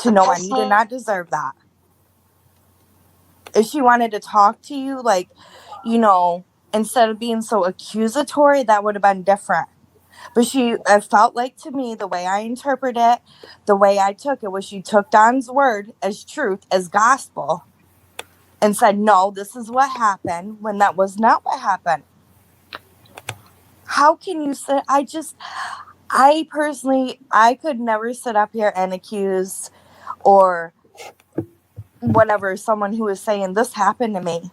to know you did not deserve that. If she wanted to talk to you, like, instead of being so accusatory, that would have been different. But it felt like to me, the way I interpret it, the way I took it, was she took Don's word as truth, as gospel, and said, no, this is what happened, when that was not what happened. How can you say, I personally, I could never sit up here and accuse or whatever someone who is saying this happened to me.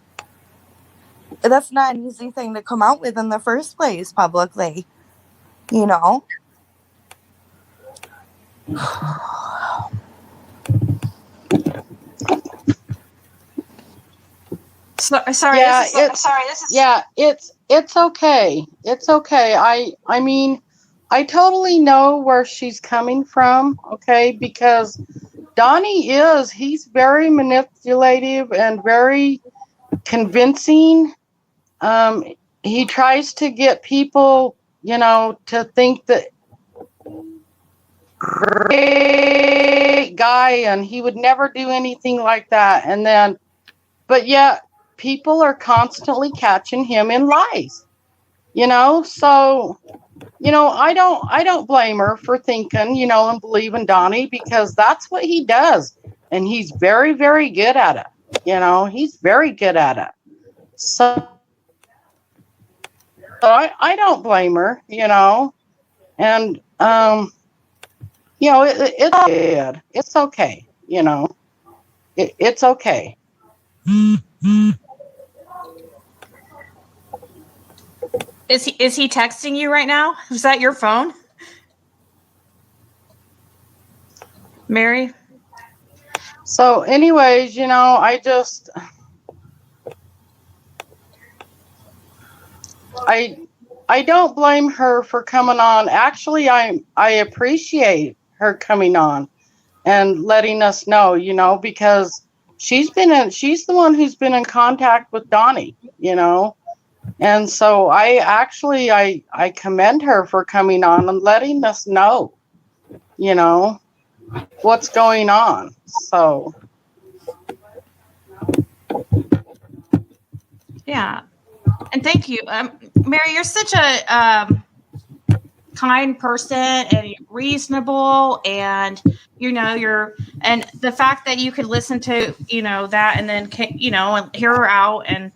That's not an easy thing to come out with in the first place publicly, Sorry. Yeah, it's okay. It's okay. I mean, I totally know where she's coming from, okay? Because Donnie he's very manipulative and very convincing. He tries to get people, to think that great guy, and he would never do anything like that. And then, but yet people are constantly catching him in lies, so, I don't blame her for thinking, and believing Donnie, because that's what he does. And he's very, very good at it. He's very good at it. So I don't blame her, and, it's good. It's okay. It's okay. Is he texting you right now? Is that your phone, Mary? So anyways, I don't blame her for coming on. Actually, I appreciate her coming on and letting us know, because she's the one who's been in contact with Donnie, and so I commend her for coming on and letting us know, what's going on. So yeah, and thank you, Mary. You're such a kind person and reasonable, and and the fact that you could listen to that and then and hear her out, and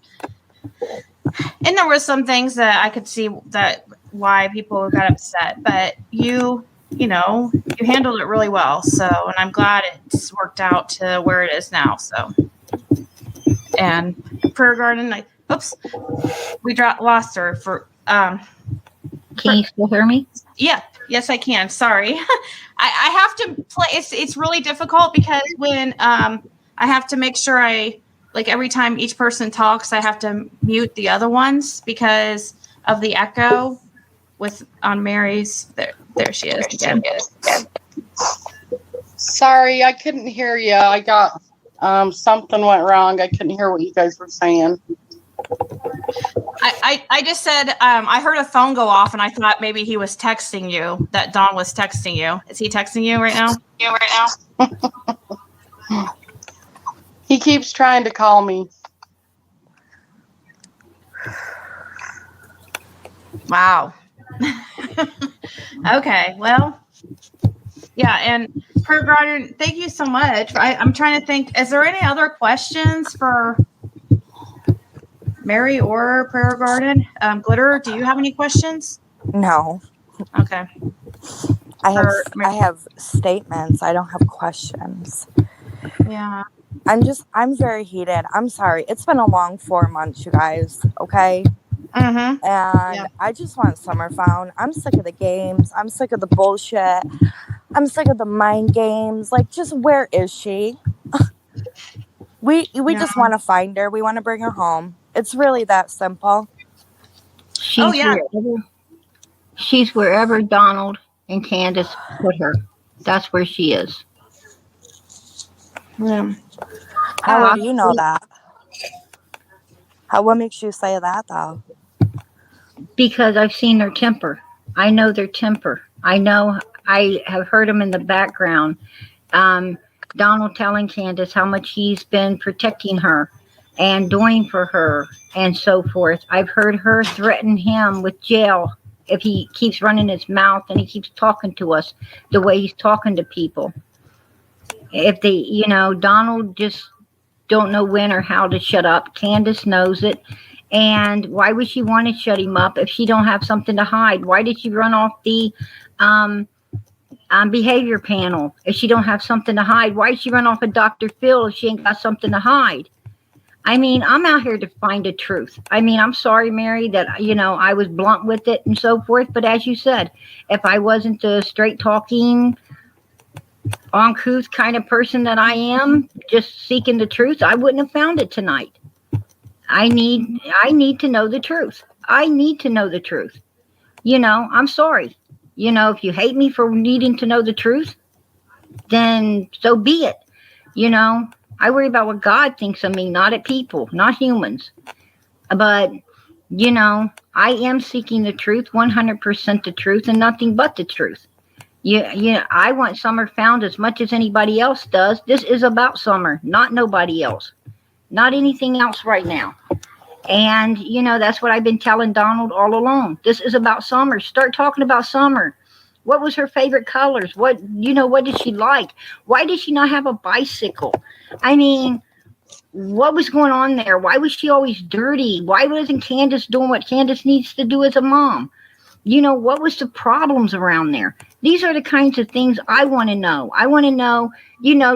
there were some things that I could see that why people got upset, but you handled it really well. So, and I'm glad it's worked out to where it is now. So, and Prayer Garden, we lost her for. Can you still hear me? Yeah. Yes, I can. Sorry. I have to play. It's really difficult because when I have to make sure every time each person talks, I have to mute the other ones because of the echo on Mary's. There she is again. Sorry, I couldn't hear you. I got something went wrong. I couldn't hear what you guys were saying. I just said I heard a phone go off and I thought maybe he was texting you. That Don was texting you. Is he texting you right now? He keeps trying to call me. Wow. Okay. Well, yeah. And Prayer Garden, thank you so much. I'm trying to think. Is there any other questions for Mary or Prayer Garden? Glitter, do you have any questions? No. Okay. I have statements. I don't have questions. Yeah. I'm very heated. I'm sorry. It's been a long 4 months, you guys. Okay. Mm-hmm. And I just want Summer found. I'm sick of the games. I'm sick of the bullshit. I'm sick of the mind games. Just where is she? We just want to find her. We want to bring her home. It's really that simple. She's wherever Donald and K.N.S put her. That's where she is. Yeah. How do you know that? What makes you say that, though? Because I've seen their temper. I know their temper. I have heard them in the background, Um, Donald telling Candace how much he's been protecting her and doing for her and so forth. I've heard her threaten him with jail if he keeps running his mouth and he keeps talking to us the way he's talking to people. If they, Donald just don't know when or how to shut up. Candace knows it. And why would she want to shut him up if she don't have something to hide? Why did she run off the um, behavior panel if she don't have something to hide? Why did she run off of Dr. Phil if she ain't got something to hide? I mean, I'm out here to find the truth. I mean, I'm sorry, Mary, that, I was blunt with it and so forth. But as you said, if I wasn't the straight talking, uncouth kind of person that I am, just seeking the truth, I wouldn't have found it tonight. I need to know the truth. I need to know the truth. I'm sorry. If you hate me for needing to know the truth, then so be it. You know, I worry about what God thinks of me, not at people, not humans. But, I am seeking the truth, 100% the truth, and nothing but the truth. I want Summer found as much as anybody else does. This is about Summer, not nobody else, not anything else right now. And, that's what I've been telling Donald all along. This is about Summer. Start talking about Summer. What was her favorite colors? What did she like? Why did she not have a bicycle? I mean, what was going on there? Why was she always dirty? Why wasn't Candace doing what Candace needs to do as a mom? What was the problems around there? These are the kinds of things I want to know. I want to know,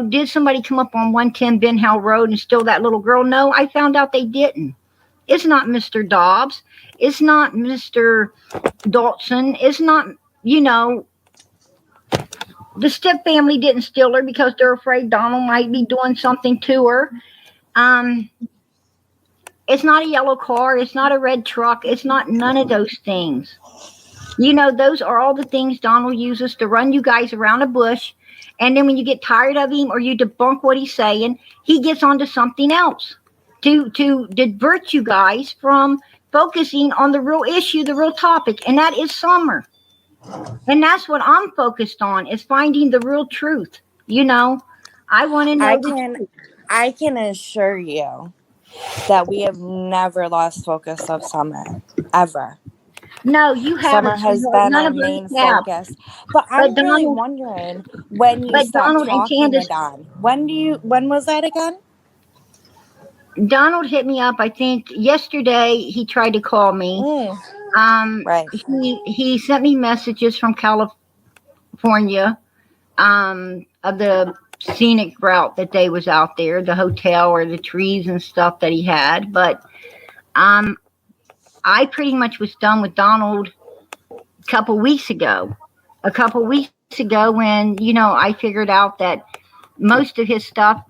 did somebody come up on 110 Ben Howell Road and steal that little girl? No, I found out they didn't. It's not Mr. Dobbs. It's not Mr. Dalton. It's not, the Stipp family didn't steal her because they're afraid Donald might be doing something to her. Um, it's not a yellow car. It's not a red truck. It's not none of those things. Those are all the things Donald uses to run you guys around a bush. And then when you get tired of him or you debunk what he's saying, he gets onto something else to divert you guys from focusing on the real issue, the real topic, and that is Summer. And that's what I'm focused on, is finding the real truth. I want to know I the can truth. I can assure you that we have never lost focus of Summer, ever. No, you Summer haven't, has sweetheart. been None our of us main have. focus. But But I'm really Donald, wondering when you but stopped Donald and talking to Candace, Don. When was that again? Donald hit me up. I think yesterday he tried to call me. Mm, Um, right. he sent me messages from California, of the scenic route that they was out there, the hotel or the trees and stuff that he had. But um, I pretty much was done with Donald a couple weeks ago. A couple weeks ago, when I figured out that most of his stuff,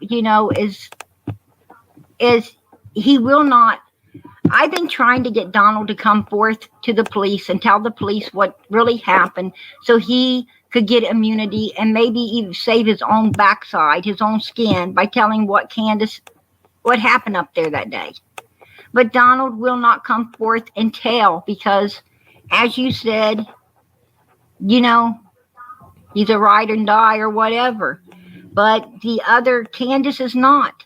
is he will not. I've been trying to get Donald to come forth to the police and tell the police what really happened so he could get immunity and maybe even save his own backside, his own skin, by telling what happened up there that day. But Donald will not come forth and tell because, as you said, you know, he's a ride and die or whatever. But the other Candace is not.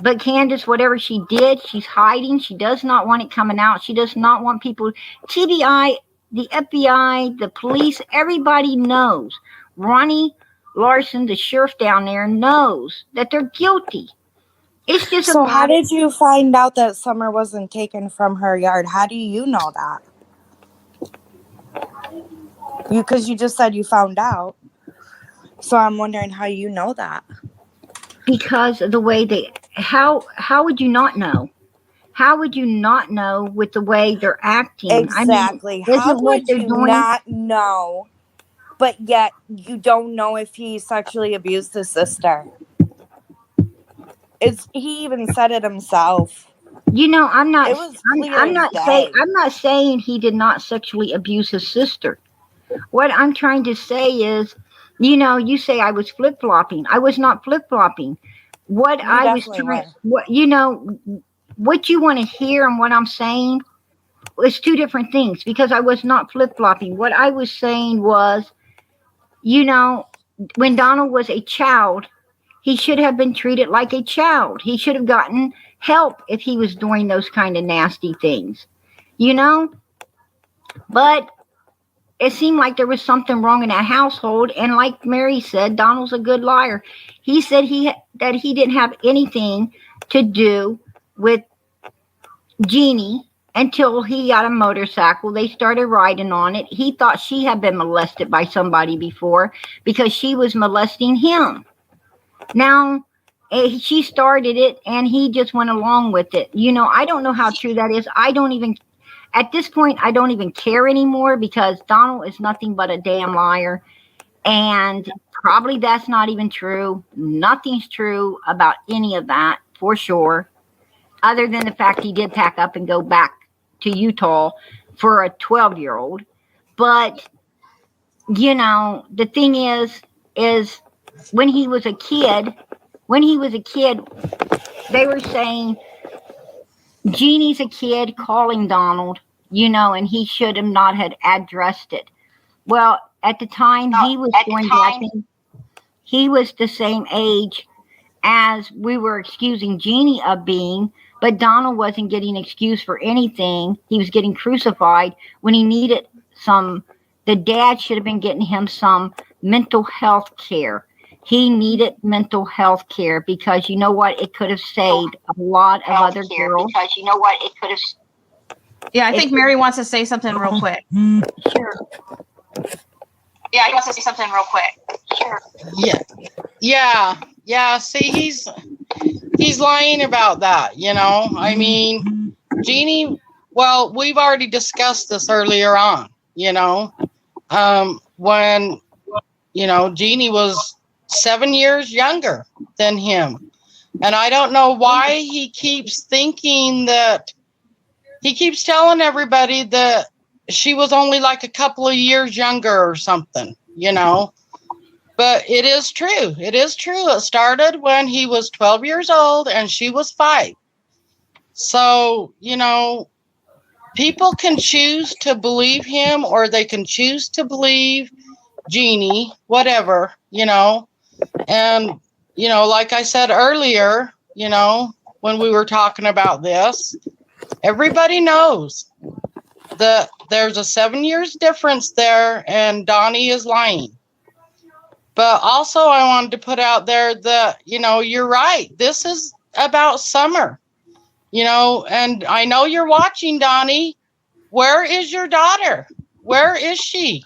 But Candace, whatever she did, she's hiding. She does not want it coming out. She does not want people. TBI, the FBI, the police, everybody knows. Ronnie Larson, the sheriff down there, knows that they're guilty. It's just a So how matter. did you find out that Summer wasn't taken from her yard? How do you know that? Because you just said you found out. So I'm wondering how you know that. Because of the way they. How would you not know? How would you not know with the way they're acting? I mean, Exactly. How isn't what would they're you doing? not know, but yet you don't know if he sexually abused his sister? He even said it himself. I'm not. It was clear as day. I'm not saying he did not sexually abuse his sister. What I'm trying to say is, you say I was flip flopping. I was not flip flopping. What You I was definitely trying, were. what you want to hear and what I'm saying is two different things, because I was not flip flopping. What I was saying was, you know, when Donald was a child, he should have been treated like a child. He should have gotten help if he was doing those kind of nasty things, you know? But it seemed like there was something wrong in that household. And like Mary said, Donald's a good liar. He said that he didn't have anything to do with Jeannie until he got a motorcycle. They started riding on it. He thought she had been molested by somebody before because she was molesting him. Now, she started it and he just went along with it. You know, I don't know how true that is. At this point, I don't even care anymore because Donald is nothing but a damn liar. And probably that's not even true. Nothing's true about any of that for sure, other than the fact he did pack up and go back to Utah for a 12-year-old. But, you know, the thing is when he was a kid, they were saying Jeannie's a kid calling Donald, you know, and he should have not had addressed it. Well, at the time he was he was the same age as we were excusing Jeannie of being, but Donald wasn't getting excused for anything. He was getting crucified when he needed the dad should have been getting him some mental health care. He needed mental health care because you know what? It could have saved a lot of other girls. Because you know what? It could have. Yeah, I think Mary wants to say something real quick. Sure. Yeah, he wants to say something real quick. Sure. Yeah. See, he's lying about that, you know. I mean, Jeannie, well, we've already discussed this earlier on, you know. When, you know, Jeannie was 7 years younger than him. And I don't know why he keeps thinking that he keeps telling everybody that she was only like a couple of years younger or something, you know. But it is true. It is true. It started when he was 12 years old and she was 5. So, you know, people can choose to believe him or they can choose to believe Jeannie, whatever, you know. And, you know, like I said earlier, you know, when we were talking about this, everybody knows that there's a 7 years difference there and Donnie is lying. But also I wanted to put out there that, you know, you're right. This is about Summer, you know, and I know you're watching, Donnie. Where is your daughter? Where is she?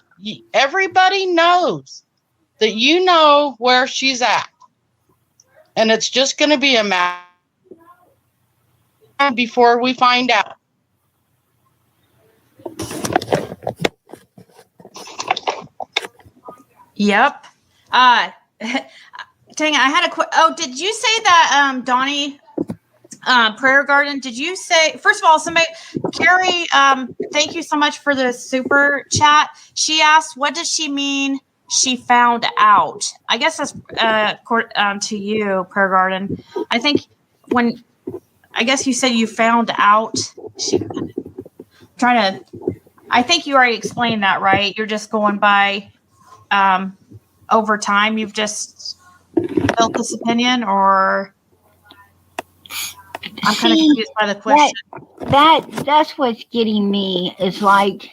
Everybody knows that you know where she's at. And it's just going to be a matter before we find out. Yep. Dang it, I had a did you say that Donnie Prayer Garden, did you say, first of all, somebody, Carrie, thank you so much for the super chat. She asked, what does she mean she found out? I guess that's to you, Prayer Garden. I think I guess you said you found out. I think you already explained that, right? You're just going by over time. You've just built this opinion, or I'm kind of confused by the question. That's what's getting me is like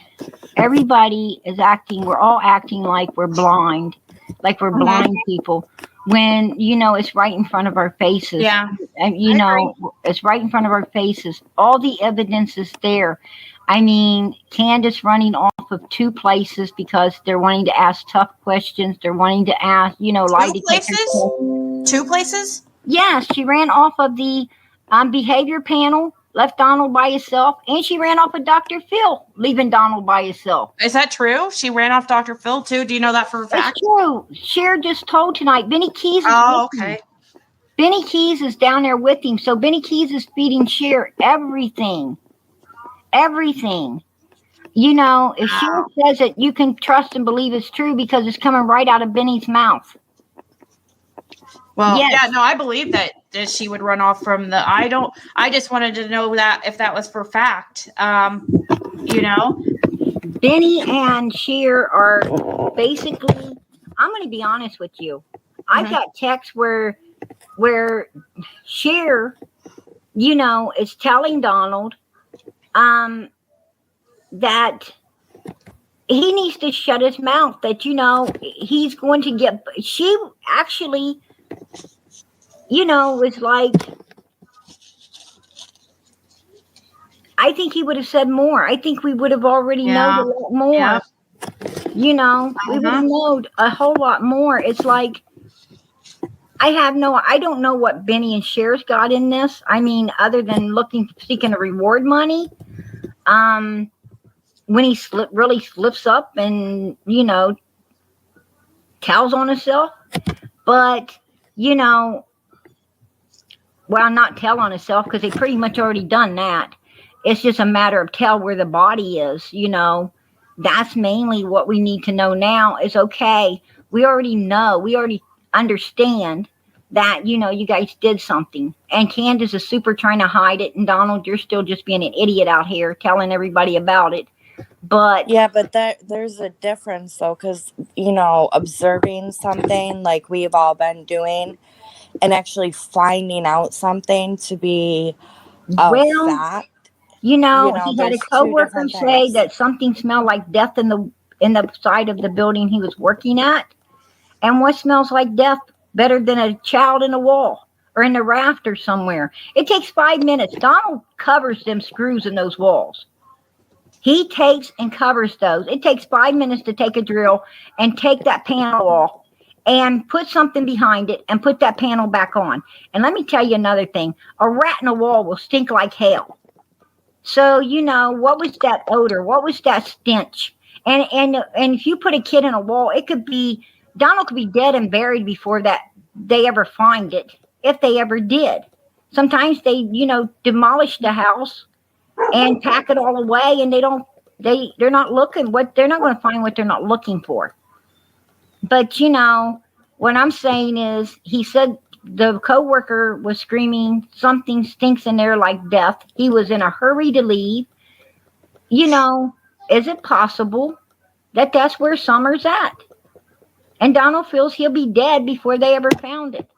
everybody is acting. We're all acting like we're blind, like we're blind people. When you know it's right in front of our faces. Yeah, and you know it's right in front of our faces. All the evidence is there. I mean, Candace running off of 2 places because they're wanting to ask tough questions. They're wanting to ask, you know, lie detector. 2 places? Yeah, she ran off of the behavior panel, left Donald by himself, and she ran off of Dr. Phil, leaving Donald by himself. Is that true? She ran off Dr. Phil too? Do you know that for a fact? It's true. Cher just told tonight. Benny Keys is with him. Benny Keys is down there with him. So Benny Keys is feeding Cher everything. Everything. You know, if Cher says it, you can trust and believe it's true because it's coming right out of Benny's mouth. Well, yeah, no, I believe that she would run off from I just wanted to know that if that was for fact. You know, Benny and Cher are basically I'm going to be honest with you. I've Mhm. got texts where Cher, is telling Donald that he needs to shut his mouth, that, he's going to get. She actually, was like, I think he would have said more. I think we would have already known a Yeah. lot more. Yep. We would have known a whole lot more. It's like, I don't know what Benny and Cher's got in this. I mean, other than seeking a reward money. When he really slips up and, tells on himself. But, well, not tell on himself, because they pretty much already done that. It's just a matter of tell where the body is, That's mainly what we need to know now is, okay, we already know, we already understand that, you guys did something. And Candace is super trying to hide it. And Donald, you're still just being an idiot out here telling everybody about it. But Yeah, but there's a difference though, because observing something like we've all been doing, and actually finding out something to be a well, fact. he had a There's two coworker different say things. that something smelled like death in the side of the building he was working at. And what smells like death better than a child in a wall or in the rafters somewhere? It takes 5 minutes. Donald covers them screws in those walls. He takes and covers those. It takes 5 minutes to take a drill and take that panel off and put something behind it and put that panel back on. And let me tell you another thing. A rat in a wall will stink like hell. So, what was that odor? What was that stench? And if you put a kid in a wall, it could be Donald could be dead and buried before that they ever find it, if they ever did. Sometimes they, demolish the house and pack it all away, and they're not looking they're not going to find what they're not looking for. But what I'm saying is, he said the coworker was screaming, something stinks in there like death. He was in a hurry to leave. Is it possible that that's where Summer's at? And Donald feels he'll be dead before they ever found it.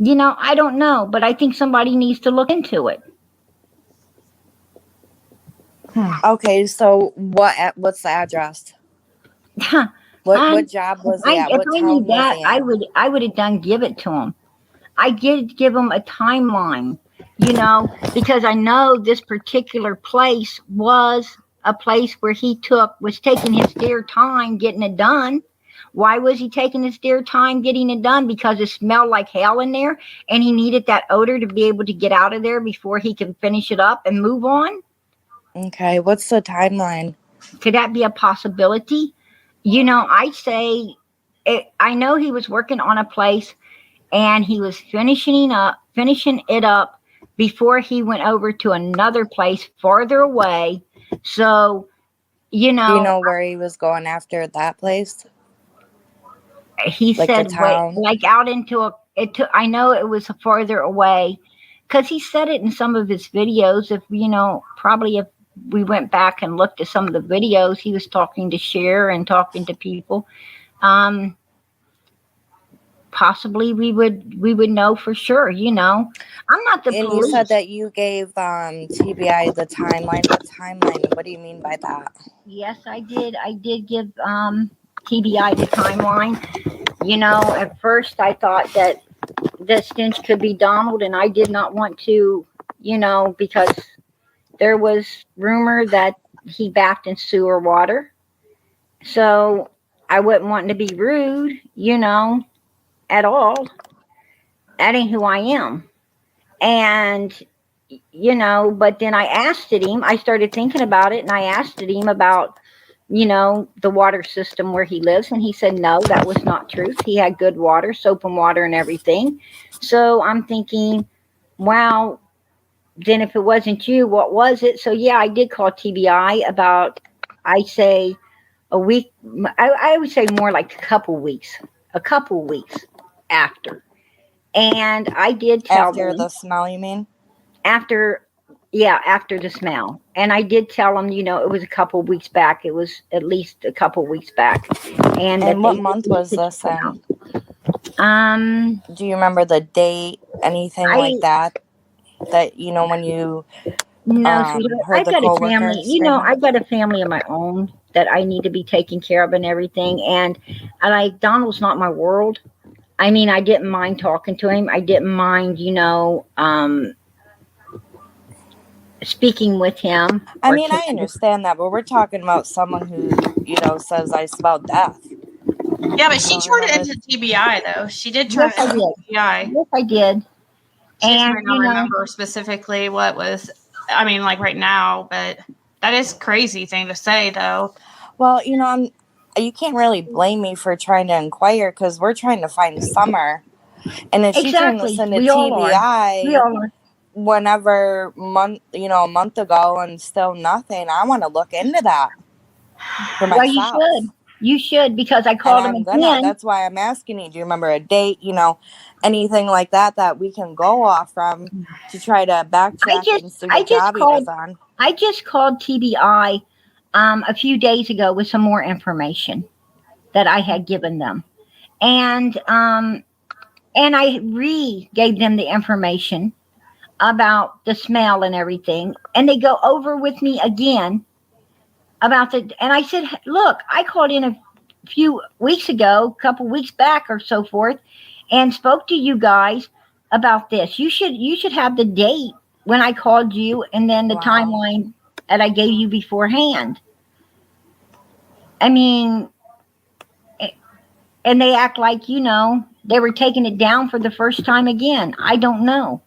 I don't know, but I think somebody needs to look into it. Okay, so what's the address? What job was he at? If What I knew town was that, he in? I would have done give it to him. I did give him a timeline, because I know this particular place was a place where he was taking his dear time getting it done. Why was he taking his dear time getting it done? Because it smelled like hell in there, and he needed that odor to be able to get out of there before he can finish it up and move on. Okay, what's the timeline? Could that be a possibility? I say, I know he was working on a place, and he was finishing it up before he went over to another place farther away. So, Do you know where he was going after that place? he Like the said, wait, town? like out into I know it was farther away, because he said it in some of his videos. If, probably if we went back and looked at some of the videos, he was talking to Cher and talking to people. Possibly we would know for sure. I'm not the And police. you said that you gave TBI the timeline. What timeline? What do you mean by that? Yes, I did. I did give TBI the timeline. At first I thought that the stench could be Donald, and I did not want to, because there was rumor that he bathed in sewer water. So I wasn't wanting to be rude, at all. That ain't who I am. And but then I started thinking about it, and I asked him about, the water system where he lives, and he said no, that was not truth. He had good water, soap and water and everything. So I'm thinking, wow, then if it wasn't you, what was it? So yeah, I did call TBI about, I say, a week. I would say more like a couple weeks after. And I did tell After them, the smell, you mean? after Yeah, after the smell. And I did tell them, it was a couple of weeks back. It was at least a couple of weeks back. And that And they what did month need was to this check it in? out. Do you remember the date? Anything I like that? That when you No, sweetheart. heard I've the got a coworker family. screaming? I've got a family of my own that I need to be taking care of and everything. And Donald's not my world. I mean, I didn't mind talking to him. I didn't mind, speaking with him I or mean, I can. understand that, but we're talking about someone who says I smell death. Yeah, but You she don't turned it remember? into TBI though. She did turn Yes, it I into did. TBI. Yes, I did. She just And might not remember specifically what was. I mean, like right now, but that is crazy thing to say though. Well, you can't really blame me for trying to inquire because we're trying to find Summer. And if she turned this exactly, into we all are. We TBI all are. whenever a month ago and still nothing, I want to look into that for Well, you myself. should. You should because I And called him I'm gonna. again. That's why I'm asking you. Do you remember a date? Anything like that we can go off from to try to I backtrack just, and see I what just job he was called. on. I just called TBI a few days ago with some more information that I had given them, and I gave them the information about the smell and everything, and they go over with me again about the. And I said, look, I called in a few weeks ago, a couple weeks back or so forth, and spoke to you guys about this. You should have the date when I called you, and then the Wow. timeline that I gave you beforehand. I mean, and they act like they were taking it down for the first time again. I don't know,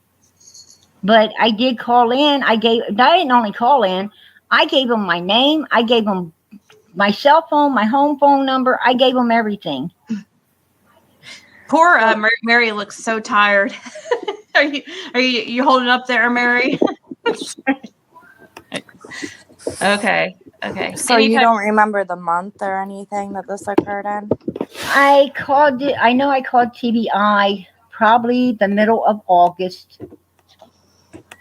but I did call in. I didn't only call in. I gave them my name. I gave them my cell phone, my home phone number. I gave them everything. Poor Mary looks so tired. Are you holding up there, Mary? Okay. So you don't remember the month or anything that this occurred in? I called it. I know I called TBI probably the middle of August.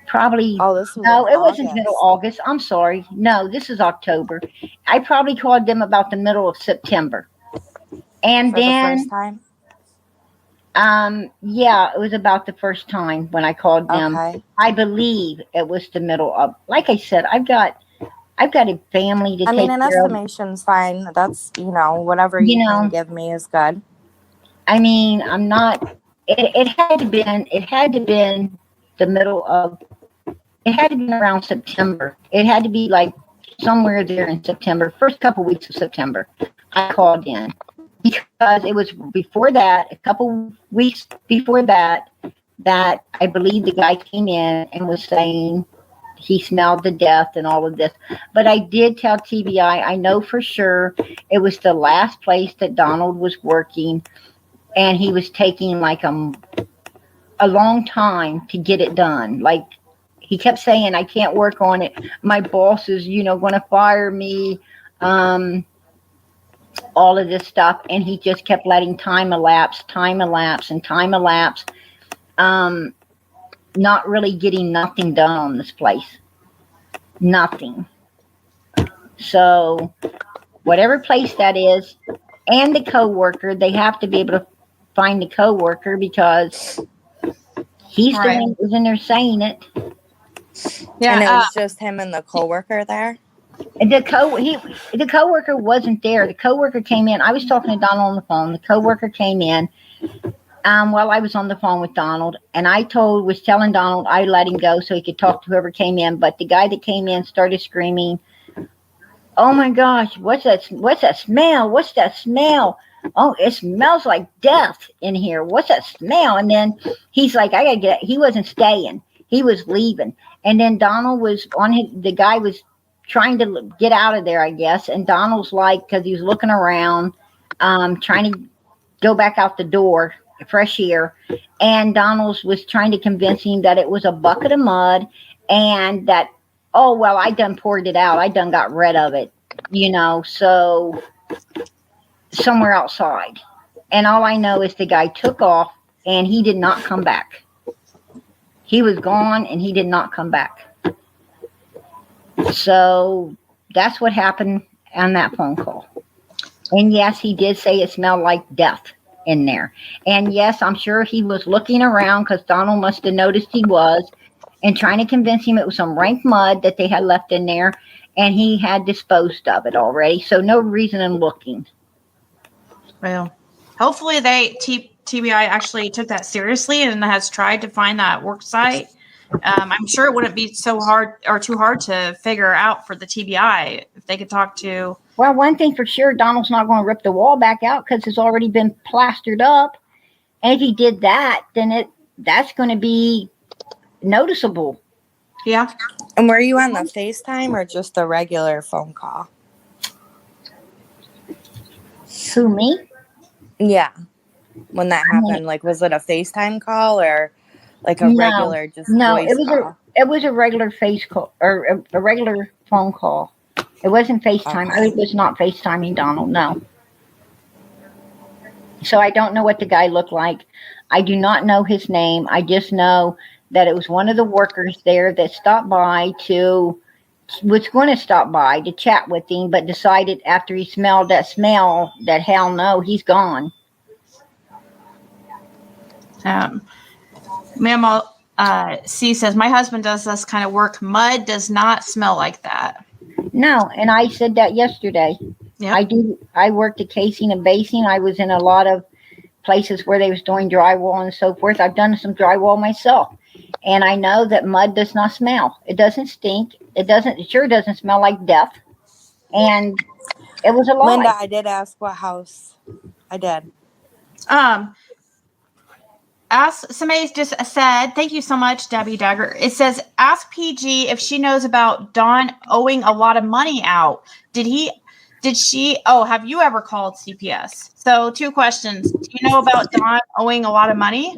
Probably. Oh, this was No, in it wasn't middle August August. I'm sorry. No, this is October. I probably called them about the middle of September. And for the first then, time. yeah, it was about the first time when I called them. Okay. I believe it was the middle of. Like I said, I've got a family to I mean, take an care of. estimation's fine. That's whatever You you can know, give me is good. I mean, I'm not. It had to been. It had to been the middle of. It had to be around September. It had to be like somewhere there in September, first couple weeks of September. I called in because it was before that, a couple weeks before that, that I believe the guy came in and was saying he smelled the death and all of this. But I did tell TBI, I know for sure it was the last place that Donald was working, and he was taking like a long time to get it done. Like he kept saying, I can't work on it. My boss is, going to fire me. All of this stuff. And he just kept letting time elapse, and time elapse. Not really getting nothing done on this place. Nothing. So, whatever place that is, and the coworker, they have to be able to find the coworker because he's the Right. one who's in there saying it. Yeah. And it was just him and the coworker there. And the coworker wasn't there. The coworker came in. I was talking to Donald on the phone. The coworker came in while I was on the phone with Donald, and was telling Donald I let him go so he could talk to whoever came in. But the guy that came in started screaming, "Oh my gosh, what's that? What's that smell? What's that smell? Oh, it smells like death in here. What's that smell?" And then he's like, "I gotta get." He wasn't staying. He was leaving. And then Donald was on his. The guy was trying to get out of there, I guess. And Donald's like, because he was looking around, trying to go back out the door, fresh air. And Donald's was trying to convince him that it was a bucket of mud, and that, oh well, I done poured it out. I done got rid of it, so somewhere outside. And all I know is the guy took off and he did not come back. He was gone and he did not come back. So that's what happened on that phone call. And yes, he did say it smelled like death in there. And yes, I'm sure he was looking around because Donald must have noticed he was and trying to convince him it was some rank mud that they had left in there and he had disposed of it already. So no reason in looking. Well, hopefully TBI actually took that seriously and has tried to find that work site. I'm sure it wouldn't be so hard or too hard to figure out for the TBI if they could talk to. Well, one thing for sure, Donald's not going to rip the wall back out because it's already been plastered up. And if he did that, then that's going to be noticeable. Yeah. And were you on the FaceTime or just the regular phone call? Who, me? Yeah. When that happened, like, was it a FaceTime call or like a regular just voice call? It was a regular face call or a regular phone call. It wasn't FaceTime. Okay. I was not FaceTiming Donald. No. So I don't know what the guy looked like. I do not know his name. I just know that it was one of the workers there that was going to stop by to chat with him, but decided after he smelled that smell that hell no, he's gone. Mama C says, my husband does this kind of work. Mud does not smell like that. No, and I said that yesterday. Yep. I worked at casing and basing. I was in a lot of places where they was doing drywall and so forth. I've done some drywall myself. And I know that mud does not smell. It doesn't stink. It sure doesn't smell like death. And it was a lie. Linda, I did ask what house. I did. Somebody just said, thank you so much, Debbie Dagger. It says, ask PG if she knows about Don owing a lot of money out. Have you ever called CPS? So 2 questions. Do you know about Don owing a lot of money?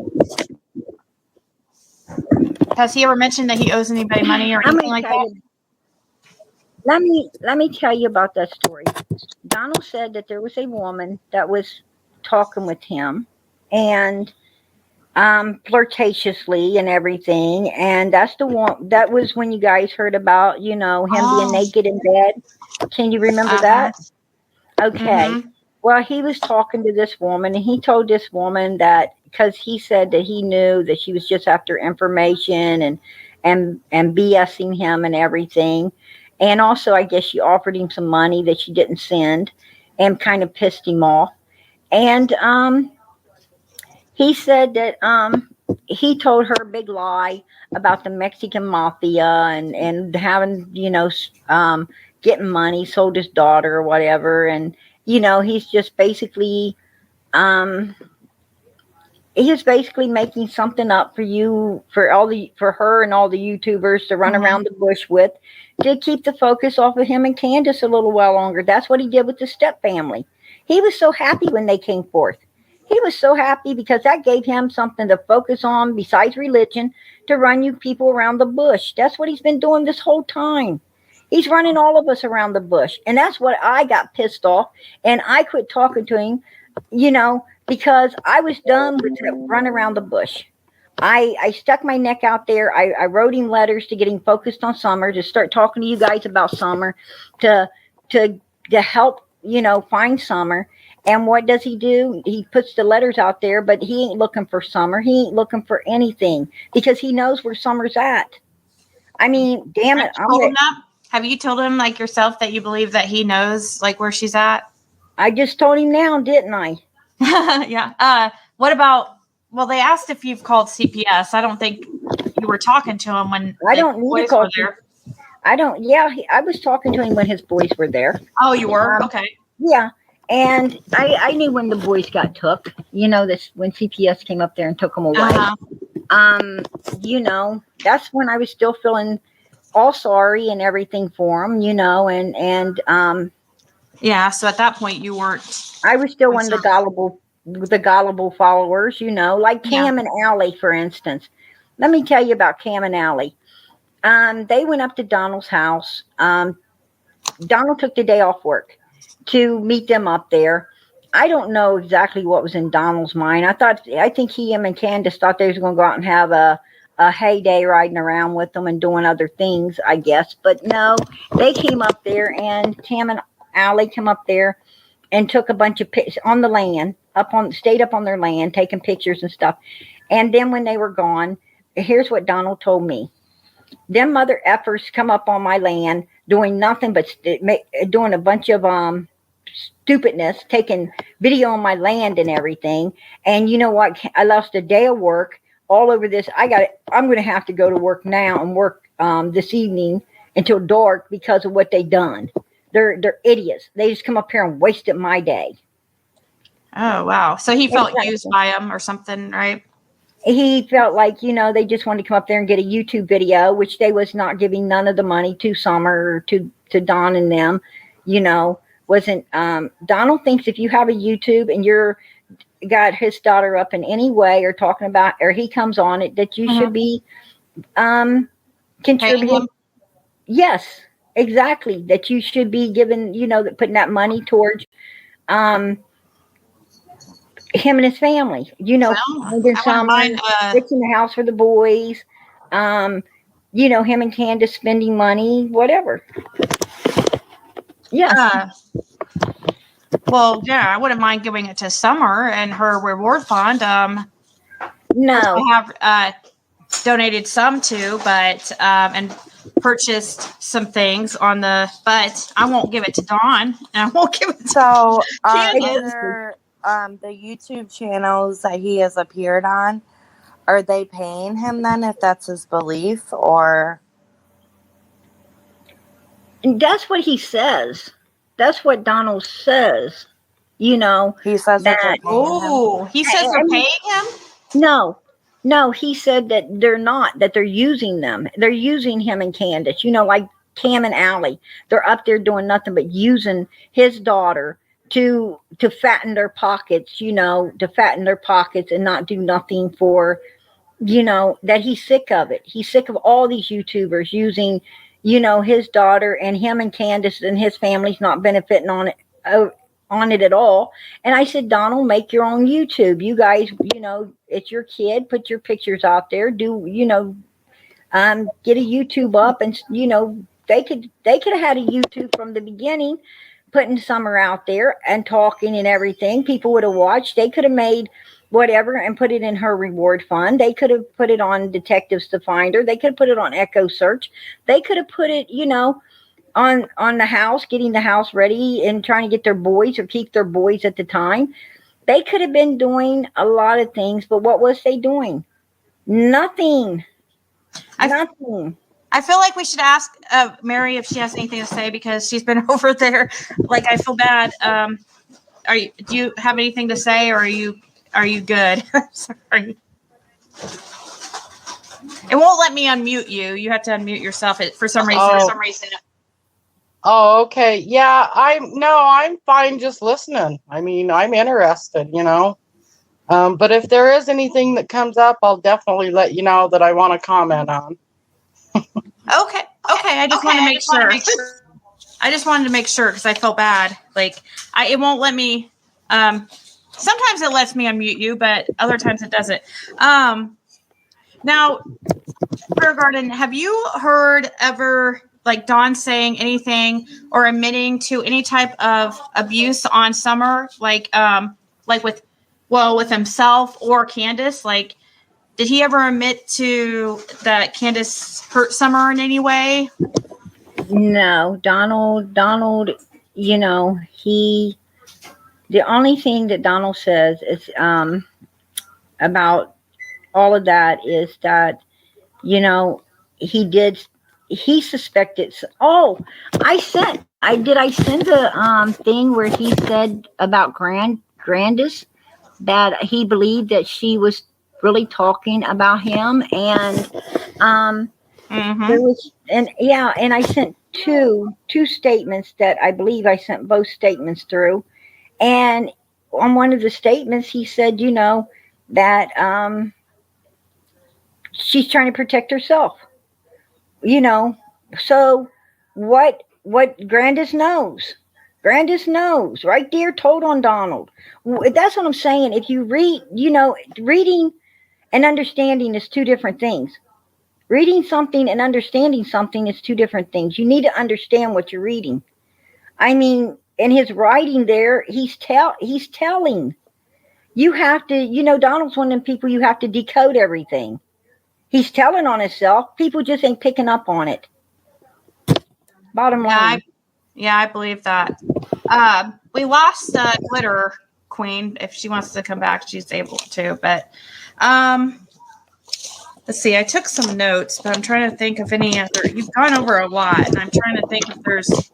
Has he ever mentioned that he owes anybody money or anything like that? Let me tell you about that story. Donald said that there was a woman that was talking with him and flirtatiously and everything, and that's the one that was when you guys heard about him being naked in bed. Can you remember that? Okay. Mm-hmm. Well, he was talking to this woman and he told this woman that because he said that he knew that she was just after information and BSing him and everything. And also, I guess she offered him some money that she didn't send and kind of pissed him off. And he said that he told her a big lie about the Mexican mafia and having, getting money, sold his daughter or whatever. And, he's just basically, making something up for her and all the YouTubers to run around the bush with to keep the focus off of him and Candace a little while longer. That's what he did with the step family. He was so happy when they came forth. He was so happy because that gave him something to focus on besides religion to run you people around the bush. That's what he's been doing this whole time. He's running all of us around the bush. And that's what I got pissed off. And I quit talking to him, because I was done with the run around the bush. I stuck my neck out there. I wrote him letters to get him focused on Summer, to start talking to you guys about Summer, to help, find Summer. And what does he do? He puts the letters out there, but he ain't looking for Summer. He ain't looking for anything because he knows where Summer's at. I mean, damn it. Have you told him like yourself that you believe that he knows like where she's at? I just told him now, didn't I? Yeah. What about, well, they asked if you've called CPS. I don't think you were talking to him when I don't need to call there. I was talking to him when his boys were there. Oh, you were? Okay. Yeah. And I knew when the boys got took, this when CPS came up there and took them away. That's when I was still feeling all sorry and everything for them, and yeah. So at that point you weren't. I was still one of the gullible followers, like Cam and Allie, for instance. Let me tell you about Cam and Allie. They went up to Donald's house. Donald took the day off work to meet them up there. I don't know exactly what was in Donald's mind. I think him and Candace thought they was going to go out and have a a heyday riding around with them and doing other things, I guess. But no, they came up there, and Tam and Allie came up there and took a bunch of pics on the land, stayed up on their land, taking pictures and stuff. And then when they were gone, here's what Donald told me. Them mother effers come up on my land doing nothing but doing a bunch of stupidness, taking video on my land and everything. And you know what? I lost a day of work all over this. I'm going to have to go to work now and work this evening until dark because of what they done. They're idiots. They just come up here and wasted my day. Oh, wow. So he felt Exactly. used by them or something, right? He felt like, they just wanted to come up there and get a YouTube video, which they was not giving none of the money to Summer or to Don and them, wasn't. Donald thinks if you have a YouTube and you're got his daughter up in any way or talking about, or he comes on it, that you should be contributing. Yes, exactly. That you should be giving, putting that money towards him and his family, there's some fixing the house for the boys, him and Candace spending money, whatever. Yeah. Well, yeah, I wouldn't mind giving it to Summer and her reward fund. No, I have donated some to, but and purchased some things but I won't give it to Dawn, and I won't give it to Other the YouTube channels that he has appeared on, are they paying him then if that's his belief, or? And that's what he says. That's what Donald says. He says that they're paying him. He says they're paying him? No, he said that they're not, that they're using them. They're using him and Candace, like Cam and Allie. They're up there doing nothing but using his daughter to fatten their pockets, and not do nothing for, that he's sick of it. He's sick of all these YouTubers using, his daughter, and him and Candace and his family's not benefiting on it at all. And I said, Donald, make your own YouTube. You guys, it's your kid. Put your pictures out there. Do, get a YouTube up, and they could have had a YouTube from the beginning, putting Summer out there and talking and everything. People would have watched. They could have made whatever and put it in her reward fund. They could have put it on Detectives to Find Her. They could have put it on Echo Search. They could have put it, on the house, getting the house ready and trying to get their boys or keep their boys at the time. They could have been doing a lot of things, but what was they doing? Nothing. Nothing. I feel like we should ask Mary if she has anything to say, because she's been over there. Like, I feel bad. Do you have anything to say, or are you good? Sorry. It won't let me unmute you. You have to unmute yourself for some reason. Oh, okay. Yeah, I'm fine just listening. I mean, I'm interested, But if there is anything that comes up, I'll definitely let you know that I want to comment on. Okay. I just want to make sure. I just wanted to make sure because I felt bad. Like, it won't let me. Sometimes it lets me unmute you, but other times it doesn't. Now, Prayer Garden, have you heard ever, like, Dawn saying anything or admitting to any type of abuse on Summer, like with himself or Candace? Like, did he ever admit to that Candace hurt Summer in any way? No, Donald, the only thing that Donald says is about all of that is that, he suspected. Oh, I sent the thing where he said about Grandis that he believed that she was really talking about him, and there was, and I sent two statements that I believe I sent both statements through, and on one of the statements he said, that she's trying to protect herself, so what Grandis knows right there, told on Donald. That's what I'm saying. If you read, reading and understanding is two different things. Reading something and understanding something is two different things. You need to understand what you're reading. I mean, in his writing there, he's telling. You have to, Donald's one of them people you have to decode everything. He's telling on himself. People just ain't picking up on it. Bottom line. I believe that. We lost Glitter Queen. If she wants to come back, she's able to. But let's see. I took some notes, but I'm trying to think of any other. You've gone over a lot, and I'm trying to think if there's.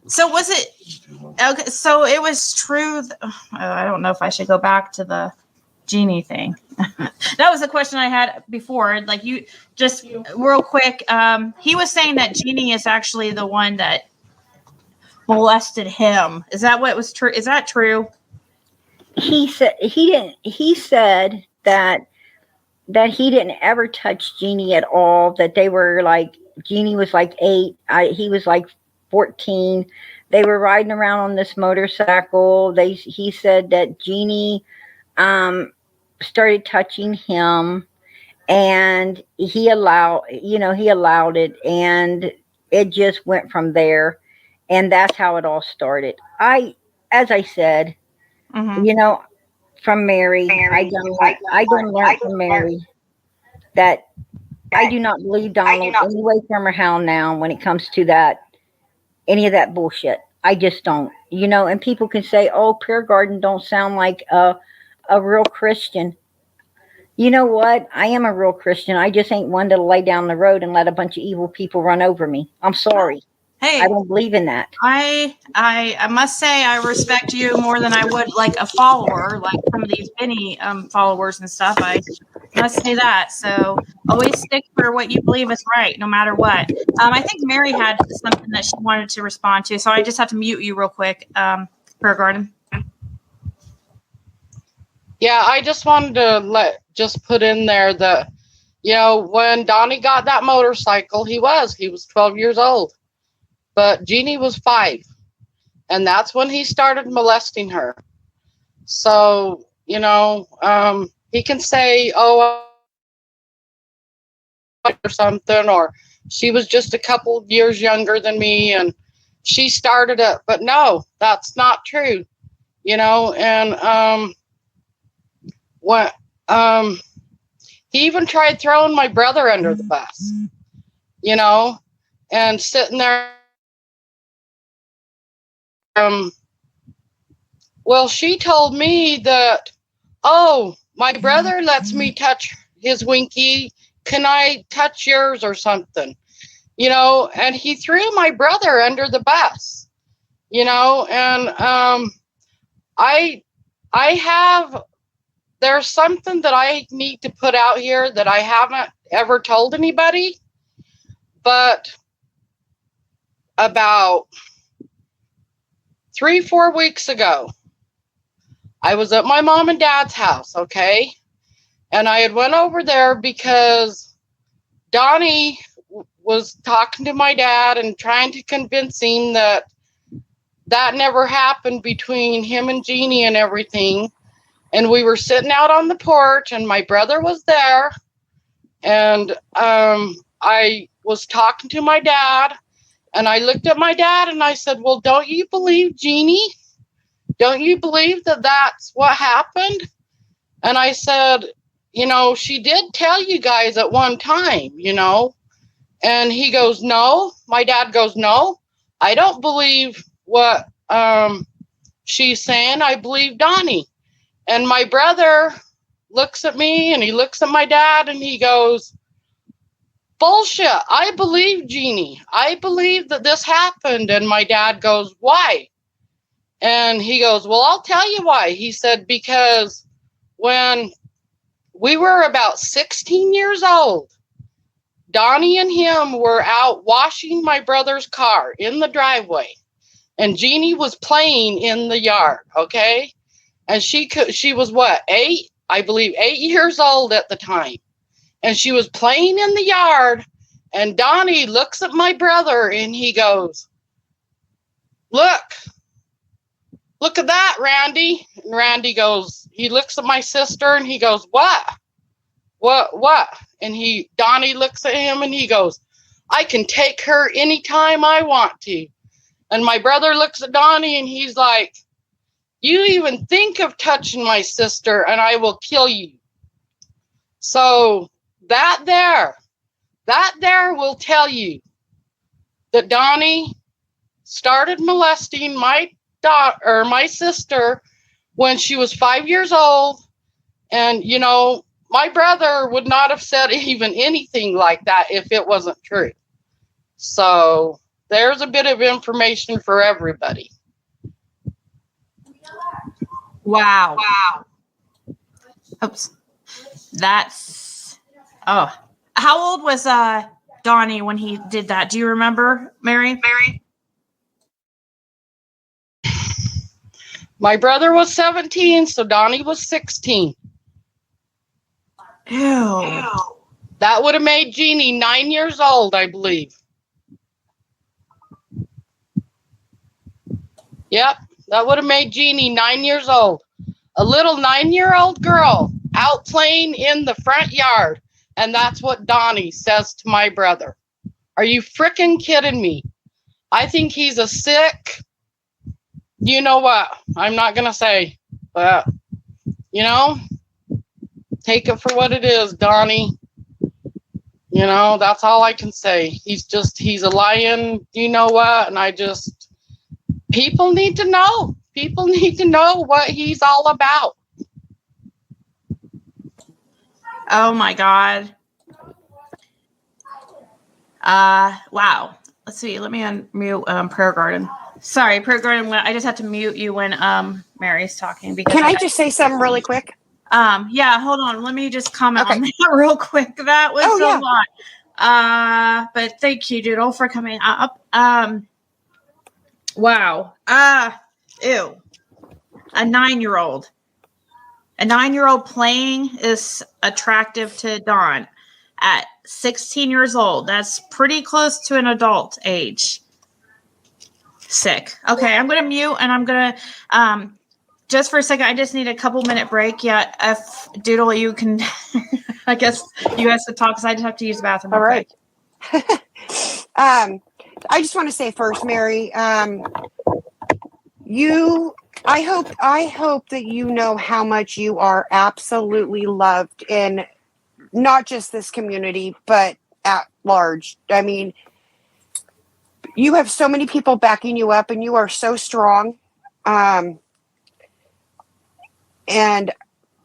So was it okay? So it was true. I don't know if I should go back to the genie thing. That was the question I had before. Like you, just real quick. He was saying that Genie is actually the one that molested him. Is that what was true? Is that true? He said he didn't. He said that he didn't ever touch Jeannie at all. That they were like Jeannie was like 8. He was like 14. They were riding around on this motorcycle. He said that Jeannie started touching him, and he allowed it, and it just went from there, and that's how it all started. As I said, Mm-hmm. from Mary, I done learn from Mary that I do not believe Donald any way, form, or how now when it comes to that, any of that bullshit. I just don't. And people can say, "Oh, Prayer Garden don't sound like a real Christian." You know what? I am a real Christian. I just ain't one to lay down the road and let a bunch of evil people run over me. I'm sorry. Hey, I don't believe in that. I must say I respect you more than I would like a follower, like some of these Benny followers and stuff. I must say that. So always stick for what you believe is right, no matter what. I think Mary had something that she wanted to respond to, so I just have to mute you real quick. Prayer Garden. Yeah, I just wanted to just put in there that, when Donnie got that motorcycle, he was 12 years old, but Jeannie was 5, and that's when he started molesting her. So, he can say, "Oh," or something, or she was just a couple years younger than me and she started it, but no, that's not true. And what he even tried throwing my brother under the bus, and sitting there. Well, she told me that, "Oh, my brother lets me touch his winky. Can I touch yours or something?" And he threw my brother under the bus, and I have, there's something that I need to put out here that I haven't ever told anybody, but about 3-4 weeks ago, I was at my mom and dad's house, okay? And I had went over there because Donnie was talking to my dad and trying to convince him that never happened between him and Jeannie and everything. And we were sitting out on the porch and my brother was there. And I was talking to my dad and I looked at my dad and I said, "Well, don't you believe Jeannie? Don't you believe that that's what happened?" And I said, "She did tell you guys at one time, And he goes, "No." My dad goes, "No, I don't believe what she's saying. I believe Donnie." And my brother looks at me and he looks at my dad and he goes, "Bullshit. I believe Jeannie. I believe that this happened." And my dad goes, "Why?" And he goes, "Well, I'll tell you why." He said, "Because when we were about 16 years old, Donnie and him were out washing my brother's car in the driveway, and Jeannie was playing in the yard, okay? And she was what, 8? I believe 8 years old at the time. And she was playing in the yard, and Donnie looks at my brother and he goes, Look at that, Randy." And Randy goes, he looks at my sister and he goes, What what? And Donnie looks at him and he goes, I can take her anytime I want to. And my brother looks at Donnie and he's like, you even think of touching my sister and I will kill you. So that there will tell you that Donnie started molesting my daughter or my sister when she was 5 years old. And, you know, my brother would not have said even anything like that if it wasn't true. So there's a bit of information for everybody. Wow. Oops. That's, oh. How old was Donnie when he did that? Do you remember, Mary? My brother was 17, so Donnie was 16. Ew. That would have made Jeannie 9 years old, I believe. Yep, that would have made Jeannie 9 years old. A little 9-year-old girl out playing in the front yard. And that's what Donnie says to my brother. Are you frickin' kidding me? I think he's a sick, you know what? I'm not going to say, but, you know, take it for what it is, Donnie. You know, that's all I can say. He's a lying, you know what? And people need to know. People need to know what he's all about. Oh my God. Wow. Let's see. Let me unmute Prayer Garden. Sorry, Prayer Garden. I just have to mute you when Mary's talking. Because can I just say something really quick? Yeah, hold on. Let me just comment on that real quick. That was a lot. But thank you, Doodle, for coming up. Wow. Ew. A 9-year-old. A 9-year-old playing is attractive to Dawn. At 16 years old, that's pretty close to an adult age. Sick. Okay, I'm going to mute and I'm going to, just for a second, I just need a couple-minute break. Yeah, if Doodle, you can, I guess you guys could talk because I just have to use the bathroom. All right. I just want to say first, Mary, I hope that you know how much you are absolutely loved in not just this community, but at large. I mean, you have so many people backing you up and you are so strong. And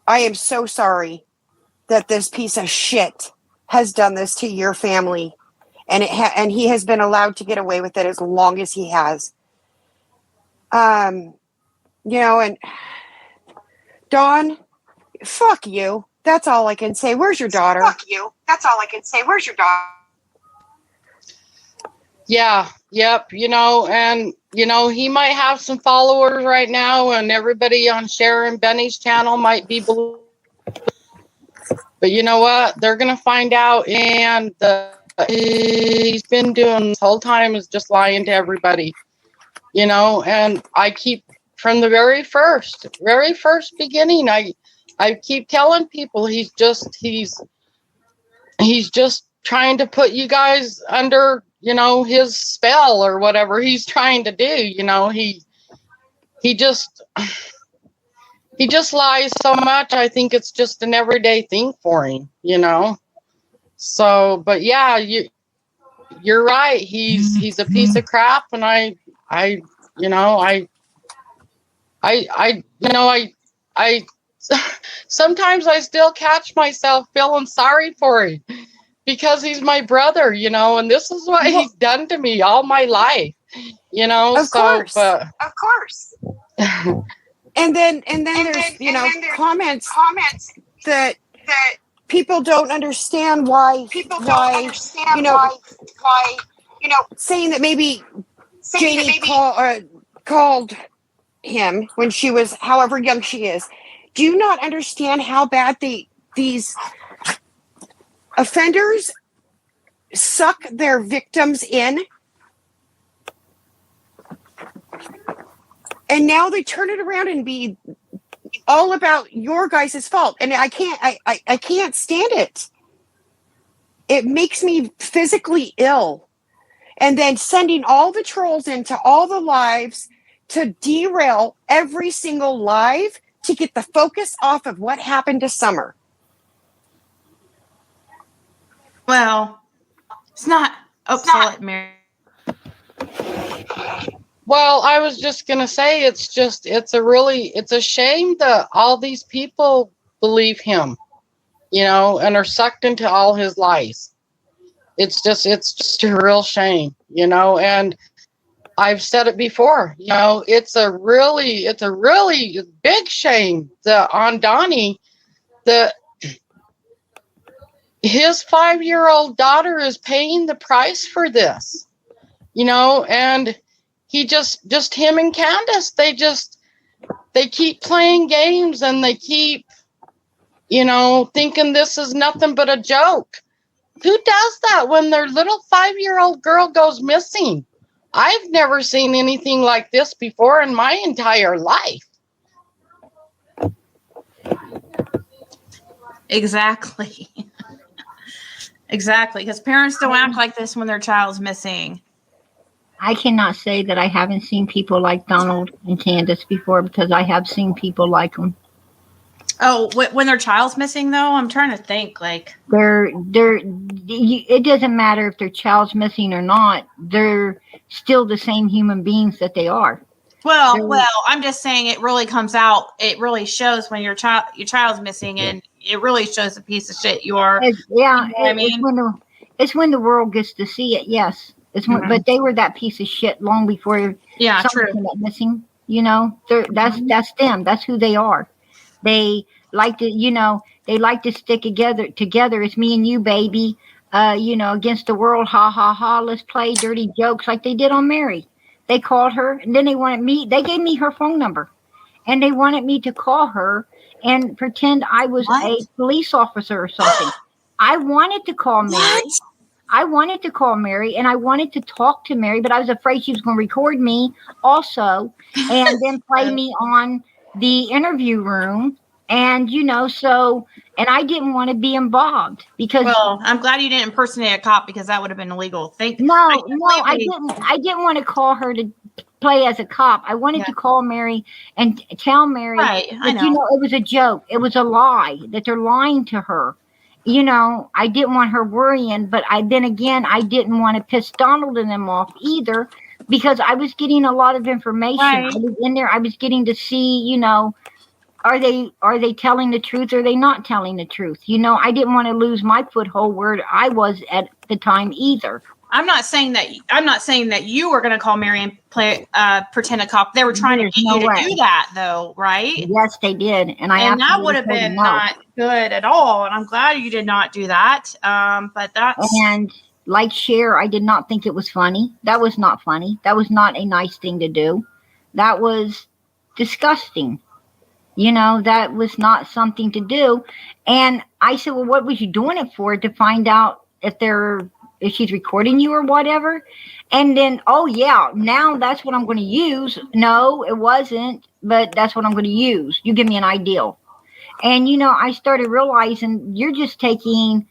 I am so sorry that this piece of shit has done this to your family. And and he has been allowed to get away with it as long as he has. You know, and Dawn, fuck you. That's all I can say. Where's your daughter? Fuck you. That's all I can say. Where's your daughter? Yeah, yep, you know, and, you know, he might have some followers right now, and everybody on Sharon Benny's channel might be, but you know what? They're going to find out, and he's been doing this whole time is just lying to everybody, you know, and I keep, from the very first beginning, I keep telling people he's just trying to put you guys under, you know, his spell or whatever he's trying to do. You know, he just lies so much. I think it's just an everyday thing for him, you know. So, but yeah, you're right. He's a piece of crap, and I sometimes I still catch myself feeling sorry for him because he's my brother, you know, and this is what he's done to me all my life, you know. Of course. But Of course. and then there's, you know, comments that people don't understand why, you know, saying that maybe Janie called him when she was however young she is. Do you not understand how bad these offenders suck their victims in? And now they turn it around and be all about your guys' fault. And I can't stand it. It makes me physically ill. And then sending all the trolls into all the lives to derail every single live to get the focus off of what happened to Summer. Well, it's not. Oh, I'll let Mary. Well, I was just going to say, it's a shame that all these people believe him, and are sucked into all his lies. It's just a real shame, and I've said it before, it's a really big shame that on Donnie, that his 5-year-old daughter is paying the price for this, and he just him and Candace, they keep playing games, and they keep, thinking this is nothing but a joke. Who does that when their little 5-year-old girl goes missing? I've never seen anything like this before in my entire life. Exactly. Exactly. Because parents don't act like this when their child's missing. I cannot say that I haven't seen people like Donald and Candace before, because I have seen people like them. Oh, when their child's missing, though, I'm trying to think. Like it doesn't matter if their child's missing or not. They're still the same human beings that they are. Well, I'm just saying it really comes out. It really shows when your child's missing, and it really shows the piece of shit you are. I mean, it's when the world gets to see it. Yes, it's when, but they were that piece of shit long before. Yeah, true. Went missing. That's them. That's who they are. They like to, they like to stick together. It's me and you, baby. Against the world. Ha ha ha. Let's play dirty jokes like they did on Mary. They called her, and then they gave me her phone number, and they wanted me to call her and pretend I was a police officer or something. I wanted to call Mary. What? I wanted to call Mary, and I wanted to talk to Mary, but I was afraid she was going to record me also and then play me on the interview room. And, and I didn't want to be involved because. Well, I'm glad you didn't impersonate a cop, because that would have been illegal. I didn't want to call her to play as a cop. I wanted to call Mary and tell Mary that, it was a joke. It was a lie, that they're lying to her. I didn't want her worrying, but I didn't want to piss Donald and them off either, because I was getting a lot of information. Right. I was in there. I was getting to see, are they telling the truth? Or are they not telling the truth? I didn't want to lose my foothold where I was at the time either. I'm not saying that you were going to call Mary and play pretend a cop. They were trying to get you to do that, though, right? Yes, they did, and that would have been not good at all. And I'm glad you did not do that. But that's like Cher, I did not think it was funny. That was not funny. That was not a nice thing to do. That was disgusting. That was not something to do. And I said, well, what was you doing it for? To find out if she's recording you or whatever. And then, oh yeah, now that's what I'm going to use. No, it wasn't, but that's what I'm going to use. You give me an ideal. And, I started realizing you're just taking,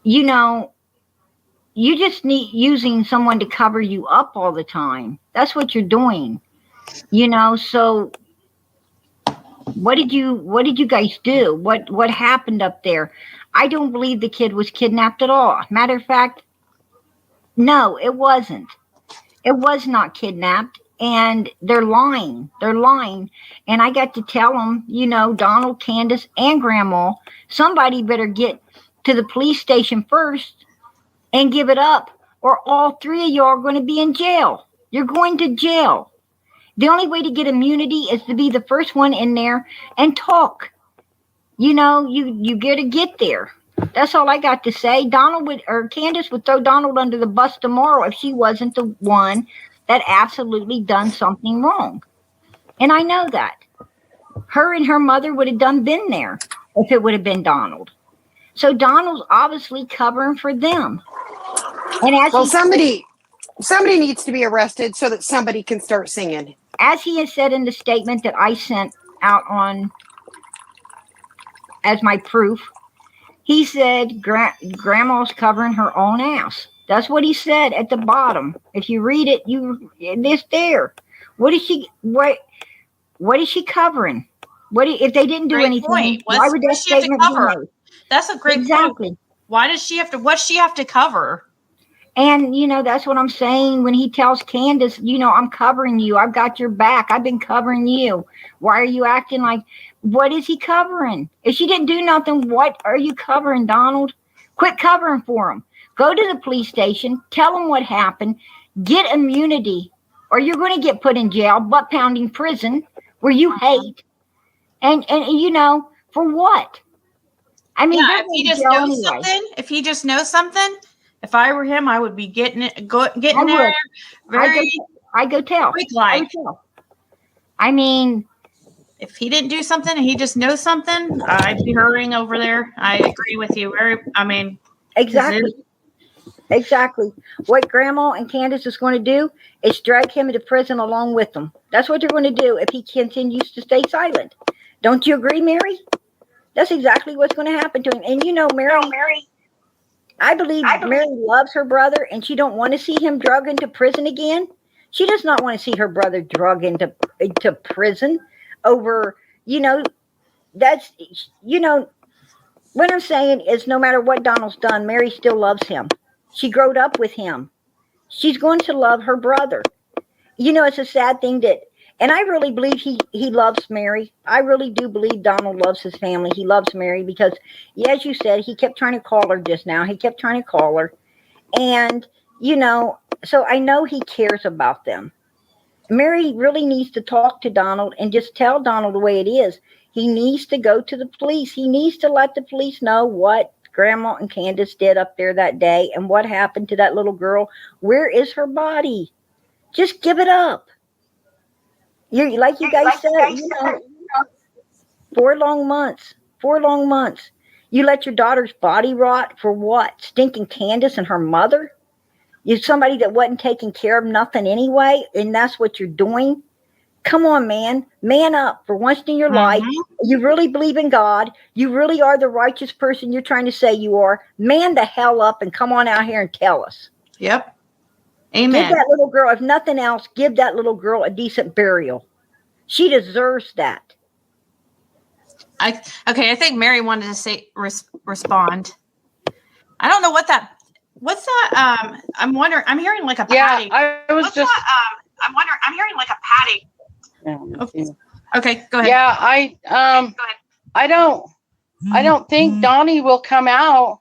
you just need using someone to cover you up all the time. That's what you're doing, so what did you guys do? What happened up there? I don't believe the kid was kidnapped at all. Matter of fact, no, it wasn't. It was not kidnapped, and they're lying. They're lying. And I got to tell them, Donald, Candace, and Grandma, somebody better get to the police station first and give it up, or all three of you are going to be in jail. You're going to jail. The only way to get immunity is to be the first one in there and talk. You got to get there. That's all I got to say. Candace would throw Donald under the bus tomorrow if she wasn't the one that absolutely done something wrong. And I know that. Her and her mother would have been there if it would have been Donald. So Donald's obviously covering for them. And somebody needs to be arrested so that somebody can start singing. As he has said in the statement that I sent out on as my proof. He said grandma's covering her own ass. That's what he said at the bottom. If you read it, it's there. What is she covering? If they didn't do Great anything, point. why would that What's she have to statement be cover? made? That's a great point. Exactly. Why does she have to? What's she have to cover? And, that's what I'm saying when he tells Candace, I'm covering you. I've got your back. I've been covering you. Why are you acting like, what is he covering? If she didn't do nothing, what are you covering, Donald? Quit covering for him. Go to the police station. Tell them what happened. Get immunity, or you're going to get put in jail, butt pounding prison where you hate. And for what? I mean, if he just knows something, if I were him, I would be getting there. I go tell. I mean, if he didn't do something and he just knows something, I'd be hurrying over there. I agree with you. Exactly. What Grandma and Candace is going to do is drag him into prison along with them. That's what they're going to do if he continues to stay silent. Don't you agree, Mary? That's exactly what's going to happen to him. And Mary, I believe Mary loves her brother, and she don't want to see him drug into prison again. She does not want to see her brother drug into prison over, that's, what I'm saying is no matter what Donald's done, Mary still loves him. She growed up with him. She's going to love her brother. It's a sad thing and I really believe he loves Mary. I really do believe Donald loves his family. He loves Mary because, as you said, he kept trying to call her just now. He kept trying to call her. And, so I know he cares about them. Mary really needs to talk to Donald and just tell Donald the way it is. He needs to go to the police. He needs to let the police know what Grandma and Candace did up there that day and what happened to that little girl. Where is her body? Just give it up. Like you guys said, 4 long months. 4 long months. You let your daughter's body rot for what? Stinking Candace and her mother? You're somebody that wasn't taking care of nothing anyway, and that's what you're doing? Come on, man. Man up for once in your life. You really believe in God. You really are the righteous person you're trying to say you are. Man the hell up and come on out here and tell us. Yep. Amen. Give that little girl, if nothing else, give that little girl a decent burial. She deserves that. I think Mary wanted to say respond. I don't know what's that? I'm wondering. I'm hearing like a padding. Yeah, I'm wondering. I'm hearing like a padding. Yeah, okay, go ahead. Yeah, go ahead. I don't think Donnie will come out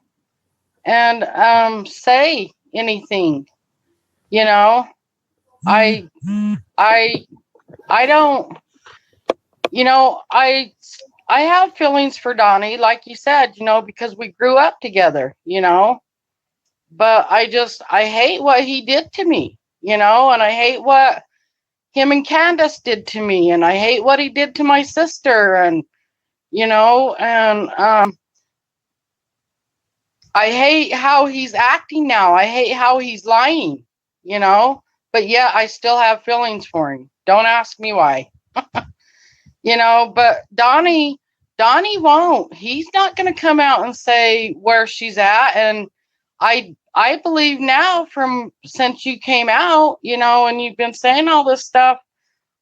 and say anything. I don't. I have feelings for Donnie, like you said, because we grew up together, but I hate what he did to me, and I hate what him and Candace did to me, and I hate what he did to my sister, and, I hate how he's acting now. I hate how he's lying, but yeah, I still have feelings for him. Don't ask me why. But Donnie won't. He's not going to come out and say where she's at. And I believe now since you came out, and you've been saying all this stuff,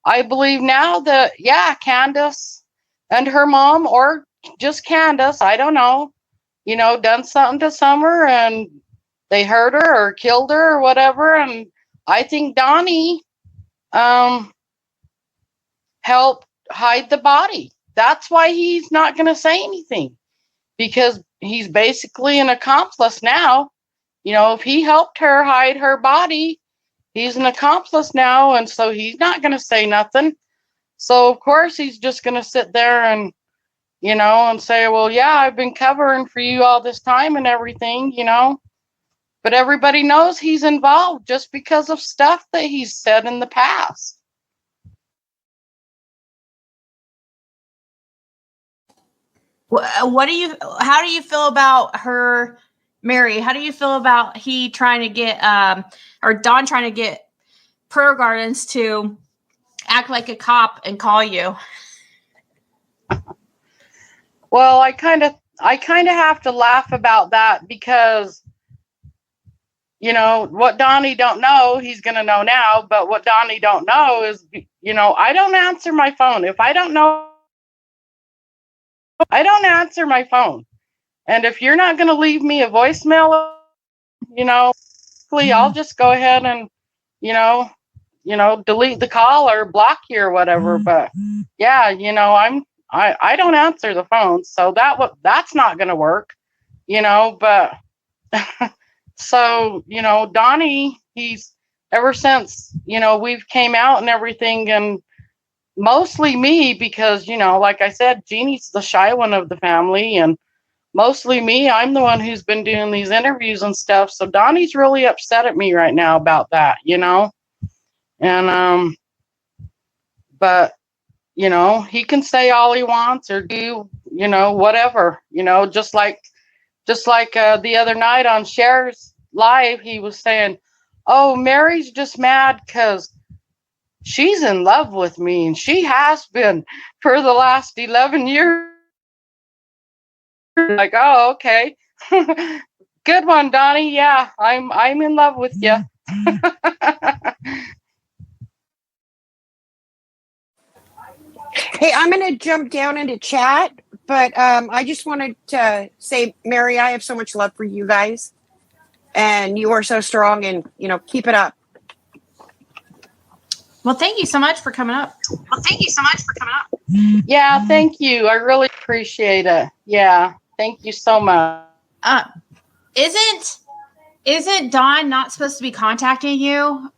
I believe now that, yeah, Candace and her mom, or just Candace, I don't know, done something to Summer and they hurt her or killed her or whatever. And I think Donnie helped hide the body. That's why he's not going to say anything, because he's basically an accomplice now. If he helped her hide her body, he's an accomplice now, and so he's not going to say nothing. So of course he's just going to sit there and and say, well, yeah, I've been covering for you all this time and everything, but everybody knows he's involved just because of stuff that he's said in the past. How do you feel about her, Mary? How do you feel about he trying to get, or Don trying to get Prayer Gardens to act like a cop and call you? Well, I kind of have to laugh about that because what Donnie don't know, he's going to know now, but what Donnie don't know is I don't answer my phone. If I don't know, I don't answer my phone. And if you're not going to leave me a voicemail, I'll just go ahead and you know, delete the call or block you or whatever. But yeah, I don't answer the phone, so that's not going to work, but so, Donnie, he's ever since, we've came out and everything, and mostly me because, like I said, Jeannie's the shy one of the family, and mostly me. I'm the one who's been doing these interviews and stuff. So Donnie's really upset at me right now about that, and but he can say all he wants or do, whatever, just like the other night on Cher's live, he was saying, "Oh, Mary's just mad because she's in love with me, and she has been for the last 11 years." Like, oh, okay, good one, Donnie. Yeah, I'm in love with you. Hey, I'm going to jump down into chat, but I just wanted to say, Mary, I have so much love for you guys, and you are so strong, and keep it up. Well, thank you so much for coming up. Yeah, thank you. I really appreciate it. Yeah, thank you so much. Isn't Dawn not supposed to be contacting you?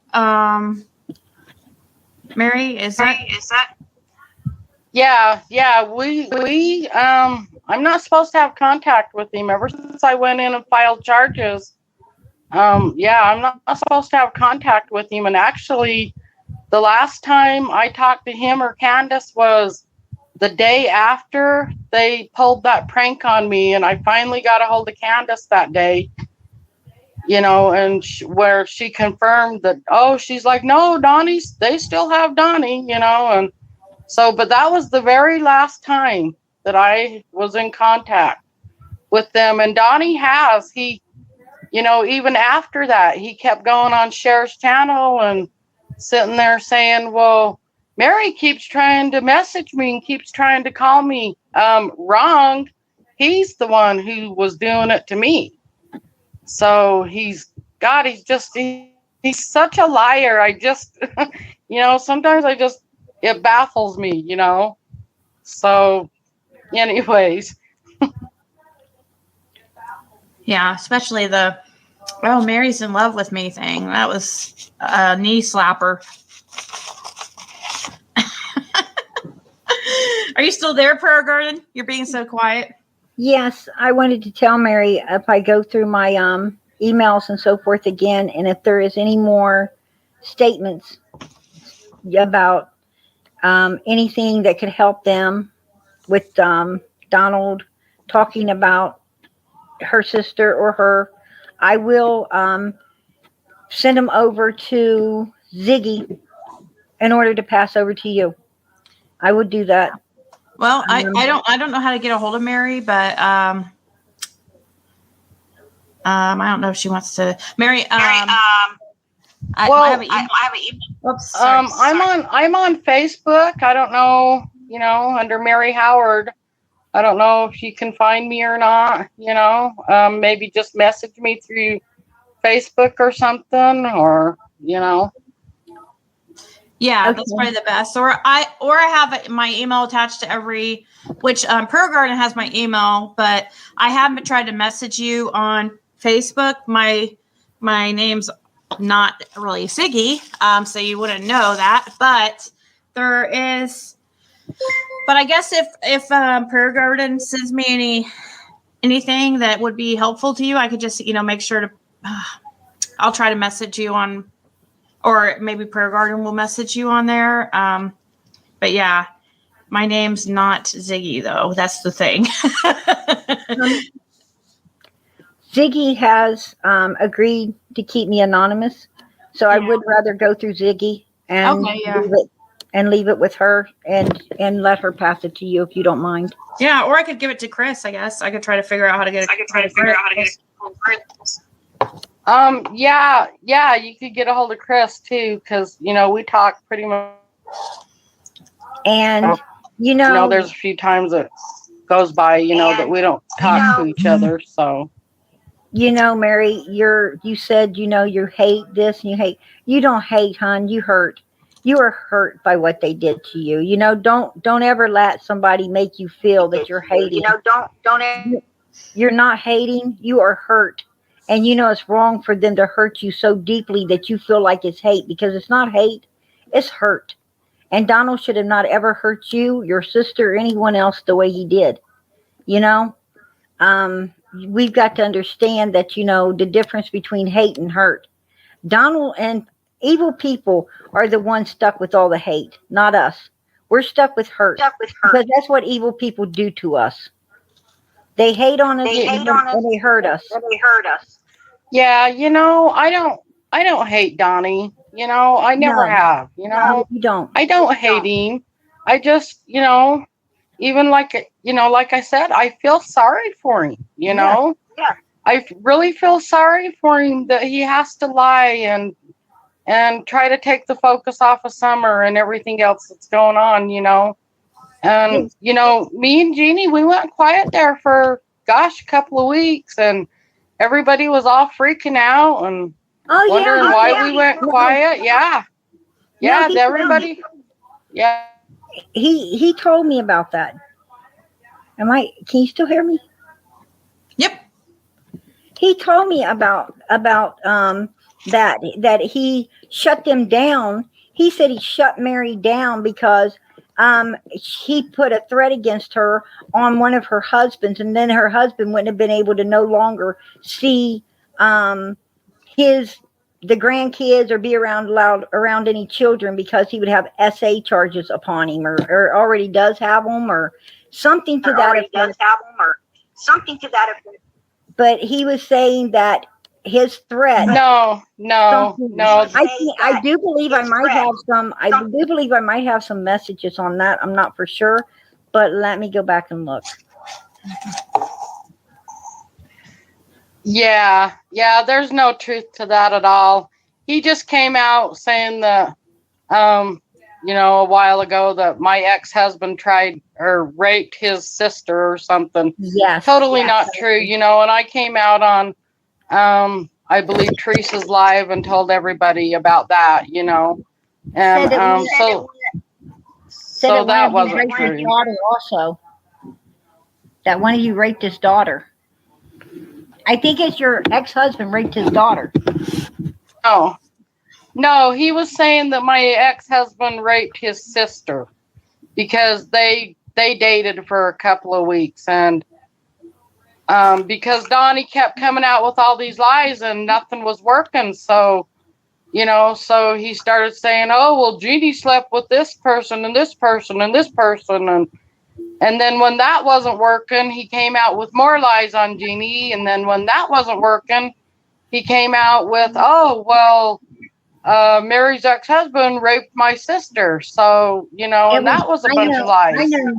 Mary, is that? Yeah, I'm not supposed to have contact with him ever since I went in and filed charges. Yeah, I'm not supposed to have contact with him. And actually, the last time I talked to him or K.N.S was the day after they pulled that prank on me, and I finally got a hold of K.N.S that day, and where she confirmed that, oh, she's like, no, they still have Donnie, and so, but that was the very last time that I was in contact with them. And Donnie even after that, he kept going on Cher's channel and sitting there saying, well, Mary keeps trying to message me and keeps trying to call me. Wrong. He's the one who was doing it to me. So he's such a liar. I just, sometimes it baffles me, So anyways. Yeah, especially the "oh, Mary's in love with me" thing. That was a knee slapper. Are you still there, Prayer Garden? You're being so quiet. Yes, I wanted to tell Mary if I go through my emails and so forth again, and if there is any more statements about anything that could help them with Donald talking about her sister or her, I will send them over to Ziggy in order to pass over to you. I would do that. Well, I don't know how to get a hold of Mary, but I don't know if she wants to. Mary, I have an email. Oops, sorry. I'm on Facebook. I don't know, under Mary Howard. I don't know if you can find me or not, maybe just message me through Facebook or something, or. Yeah, Okay. that's probably the best. Or I have my email attached to every, which Prayer Garden has my email, but I haven't tried to message you on Facebook. My name's not really Ziggy, so you wouldn't know that. But there is. But I guess if Prayer Garden sends me anything that would be helpful to you, I could just make sure to. I'll try to message you on. Or maybe Prayer Garden will message you on there. But yeah, my name's not Ziggy, though. That's the thing. Ziggy has agreed to keep me anonymous, so I would rather go through Ziggy and Okay, yeah. leave it and leave it with her and let her pass it to you if you don't mind. Yeah, or I could give it to Chris, I guess. I could try to figure out how to get it. Yeah, you could get a hold of Chris too, because we talk pretty much. And there's a few times that goes by, that we don't talk to each other. So Mary, you said you hate this and you don't hate, hon. You hurt. You are hurt by what they did to you. Don't ever let somebody make you feel that you're hating. Don't ever. You're not hating. You are hurt. And it's wrong for them to hurt you so deeply that you feel like it's hate, because it's not hate, it's hurt. And Donald should have not ever hurt you, your sister, or anyone else the way he did. We've got to understand that, the difference between hate and hurt. Donald and evil people are the ones stuck with all the hate, not us. We're stuck with hurt. Because that's what evil people do to us. They hate on us and they hurt us. Yeah, I don't hate Donnie. I never have. No, you don't. I don't hate him. I just, even like I said, I feel sorry for him. Yeah. I really feel sorry for him that he has to lie and try to take the focus off of Summer and everything else that's going on. And me and Jeannie, we went quiet there for a couple of weeks, and everybody was all freaking out and wondering why we went quiet. Yeah. Everybody. Yeah. He told me about that. Can you still hear me? Yep. He told me about that he shut them down. He said he shut Mary down because he put a threat against her on one of her husbands, and then her husband wouldn't have been able to no longer see the grandkids or be around any children, because he would have SA charges upon him, or already does have them, or something to that effect. But he was saying that his threat. No. I do believe I might have some. I do believe I might have some messages on that. I'm not for sure, but let me go back and look. Yeah. There's no truth to that at all. He just came out saying that, a while ago, that my ex-husband tried or raped his sister or something. Yes. Totally not true. And I came out on, I believe, Teresa's live and told everybody about that. And so that wasn't true. His daughter also. That one of you raped his daughter. I think it's your ex-husband raped his daughter. No, he was saying that my ex-husband raped his sister because they dated for a couple of weeks, and because Donnie kept coming out with all these lies and nothing was working, so he started saying, "Oh, well, Jeannie slept with this person and this person and this person," and then when that wasn't working, he came out with more lies on Jeannie, and then when that wasn't working, he came out with, "Oh, well, Mary's ex-husband raped my sister." So, and that was a bunch of lies. I know.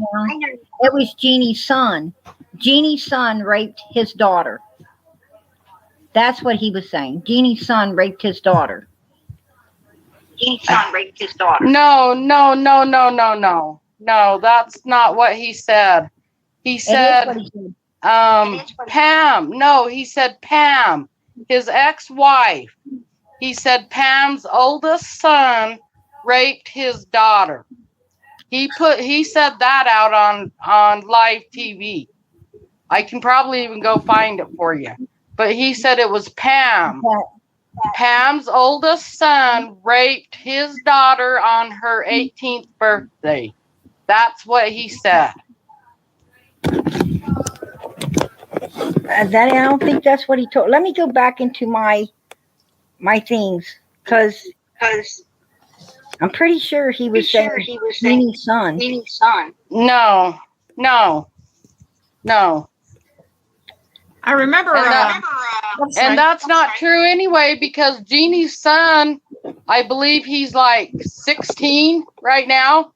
It was Jeannie's son. Jeannie's son raped his daughter. That's what he was saying. Jeannie's son raped his daughter. No, that's not what he said. He said, Pam. No, he said Pam, his ex-wife. He said Pam's oldest son raped his daughter. He said that out on live TV. I can probably even go find it for you. But he said it was Pam. Pam's oldest son raped his daughter on her 18th birthday. That's what he said. I don't think that's what he told. Let me go back into my things, because I'm pretty sure he was saying Jeannie's son. No. I remember. And that's not true anyway, because Jeannie's son I believe he's like 16 right now.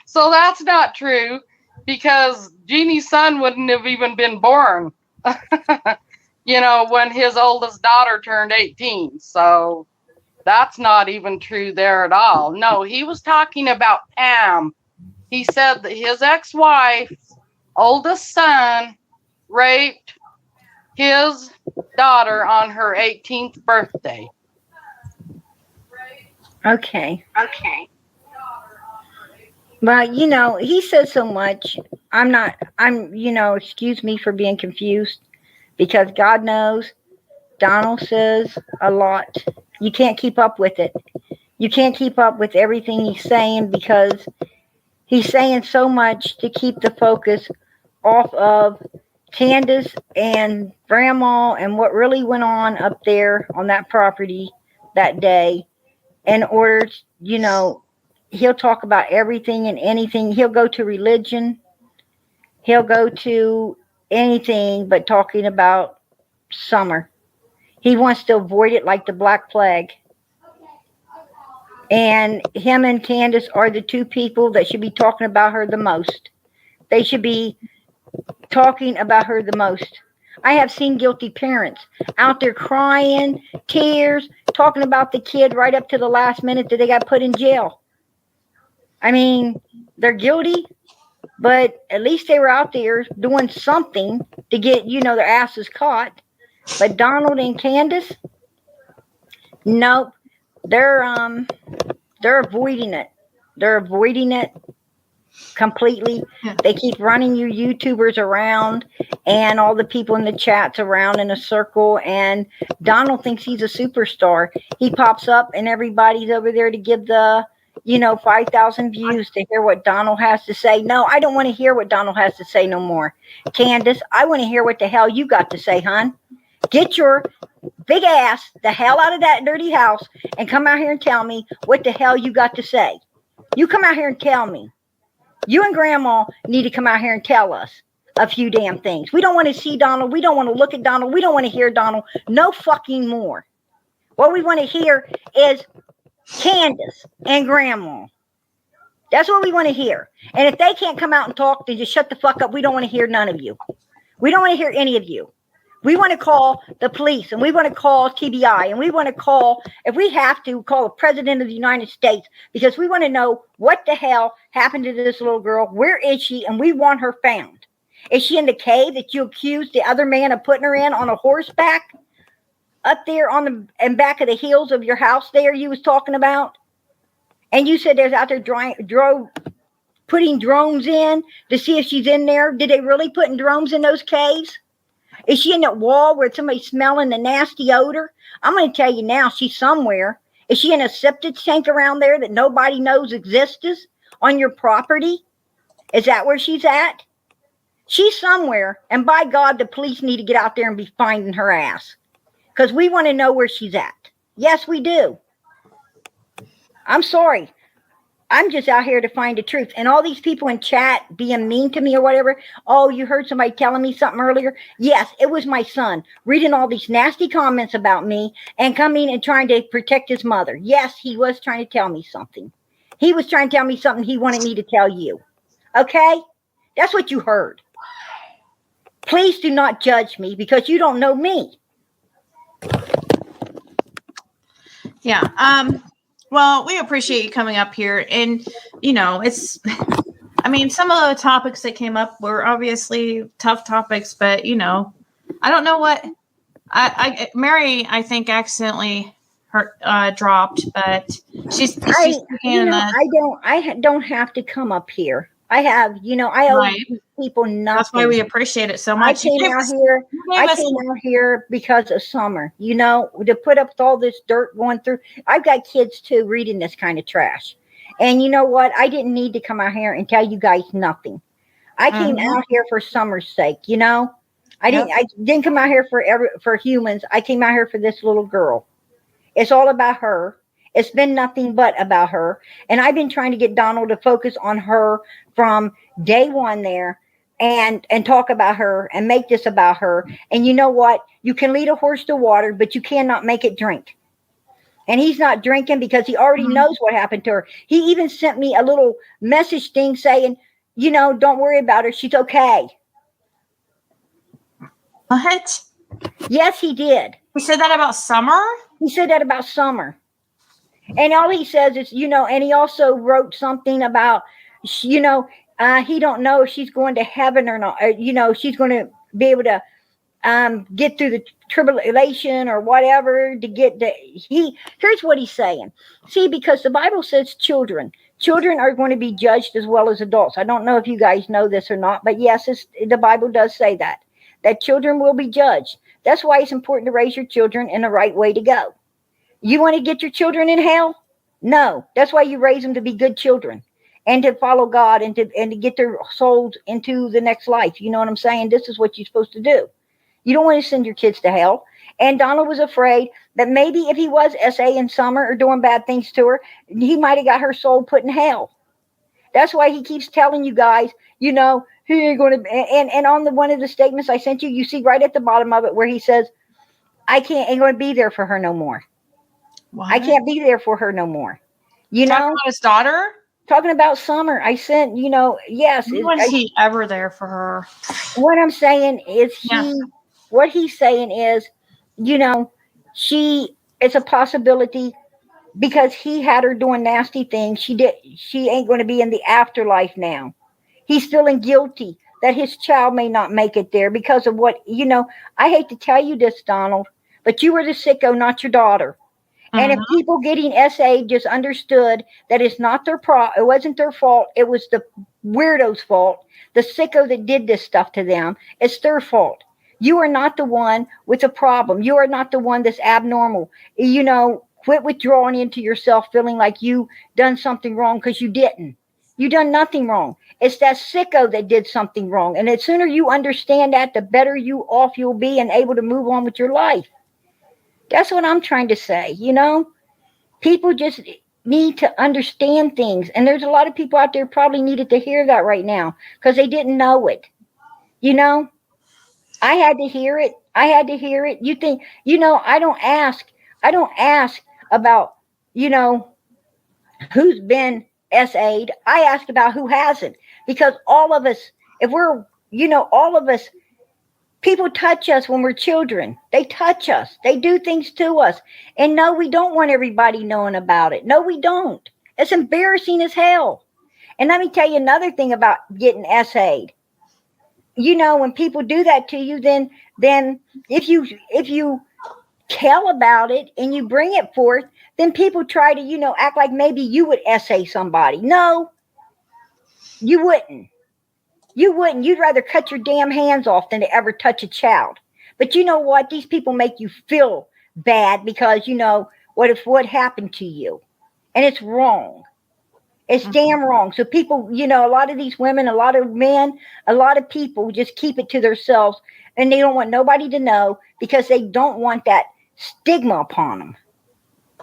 So that's not true because Jeannie's son wouldn't have even been born, when his oldest daughter turned 18. So that's not even true there at all. No, he was talking about Pam. He said that his ex-wife's oldest son raped his daughter on her 18th birthday. Okay. Okay. But, he says so much. Excuse me for being confused because God knows Donald says a lot. You can't keep up with it. You can't keep up with everything he's saying because he's saying so much to keep the focus off of Candace and Grandma and what really went on up there on that property that day in order, he'll talk about everything and anything. He'll go to religion. He'll go to anything but talking about Summer. He wants to avoid it like the Black Plague. And him and Candace are the two people that should be talking about her the most. They should be talking about her the most. I have seen guilty parents out there crying, tears, talking about the kid right up to the last minute that they got put in jail. I mean, they're guilty, but at least they were out there doing something to get, their asses caught. But Donald and Candace, nope, they're avoiding it. They're avoiding it completely. Yeah. They keep running you YouTubers around and all the people in the chats around in a circle. And Donald thinks he's a superstar. He pops up and everybody's over there to give the 5,000 views to hear what Donald has to say. No, I don't want to hear what Donald has to say no more. Candace, I want to hear what the hell you got to say, hon. Get your big ass the hell out of that dirty house and come out here and tell me what the hell you got to say. You come out here and tell me. You and Grandma need to come out here and tell us a few damn things. We don't want to see Donald. We don't want to look at Donald. We don't want to hear Donald. No fucking more. What we want to hear is Candace and Grandma. That's what we want to hear. And if they can't come out and talk, then just shut the fuck up. We don't want to hear none of you. We don't want to hear any of you. We want to call the police and we want to call TBI and we want to call, if we have to, call the President of the United States because we want to know what the hell happened to this little girl. Where is she? And we want her found. Is she in the cave that you accused the other man of putting her in on a horseback up there on the and back of the hills of your house there you was talking about? And you said there's out there putting drones in to see if she's in there. Did they really put drones in those caves? Is she in that wall where somebody's smelling the nasty odor? I'm going to tell you now, she's somewhere. Is she in a septic tank around there that nobody knows exists on your property? Is that where she's at? She's somewhere, and by God, the police need to get out there and be finding her ass. Because we want to know where she's at. Yes, we do. I'm sorry. I'm just out here to find the truth. And all these people in chat being mean to me or whatever. Oh, you heard somebody telling me something earlier? Yes, it was my son reading all these nasty comments about me and coming and trying to protect his mother. Yes, he was trying to tell me something. He was trying to tell me something he wanted me to tell you. Okay? That's what you heard. Please do not judge me because you don't know me. Yeah. Well, we appreciate you coming up here. And, some of the topics that came up were obviously tough topics, but, I don't know what Mary, I think, accidentally dropped, but she's I don't have to come up here. I have, I owe Right. people nothing. That's why we appreciate it so I much. came out here because of Summer, to put up with all this dirt going through. I've got kids too reading this kind of trash. And you know what? I didn't need to come out here and tell you guys nothing. I came out here for Summer's sake, I didn't come out here for humans. I came out here for this little girl. It's all about her. It's been nothing but about her. And I've been trying to get Donald to focus on her from day one there and talk about her and make this about her. And you know what? You can lead a horse to water, but you cannot make it drink. And he's not drinking because he already Mhm. knows what happened to her. He even sent me a little message thing saying, don't worry about her. She's okay. What? Yes, he did. He said that about Summer? He said that about Summer. And all he says is, and he also wrote something about, he don't know if she's going to heaven or not. She's going to be able to get through the tribulation or whatever to get to here's what he's saying. See, because the Bible says children are going to be judged as well as adults. I don't know if you guys know this or not, but yes, the Bible does say that children will be judged. That's why it's important to raise your children in the right way to go. You want to get your children in hell? No, that's why you raise them to be good children and to follow God and to get their souls into the next life. You know what I'm saying? This is what you're supposed to do. You don't want to send your kids to hell. And Donald was afraid that maybe if he was SA in Summer or doing bad things to her, he might have got her soul put in hell. That's why he keeps telling you guys, he ain't going to. And on one of the statements I sent you, you see right at the bottom of it where he says, ain't going to be there for her no more. What? I can't be there for her no more. Talking about his daughter? Talking about Summer, I sent, yes. When was he ever there for her? What I'm saying is Yeah. what he's saying is, it's a possibility because he had her doing nasty things. She ain't going to be in the afterlife now. He's feeling guilty that his child may not make it there because of what, I hate to tell you this, Donald, but you were the sicko, not your daughter. And if people getting SA just understood that it's not it wasn't their fault, it was the weirdo's fault, the sicko that did this stuff to them, it's their fault. You are not the one with a problem. You are not the one that's abnormal. Quit withdrawing into yourself, feeling like you done something wrong because you didn't. You done nothing wrong. It's that sicko that did something wrong. And the sooner you understand that, the better off you'll be and able to move on with your life. That's what I'm trying to say. People just need to understand things. And there's a lot of people out there probably needed to hear that right now because they didn't know it. I had to hear it. You think, I don't ask about, who's been SA'd. I ask about who hasn't because all of us, if we're, all of us, people touch us when we're children. They touch us. They do things to us. And no, we don't want everybody knowing about it. No, we don't. It's embarrassing as hell. And let me tell you another thing about getting SA'd. When people do that to you, then if you tell about it and you bring it forth, then people try to, act like maybe you would SA somebody. No, you wouldn't. You wouldn't. You'd rather cut your damn hands off than to ever touch a child. But you know what? These people make you feel bad because, what happened to you. And it's wrong. It's damn wrong. So people, a lot of these women, a lot of men, a lot of people just keep it to themselves and they don't want nobody to know because they don't want that stigma upon them.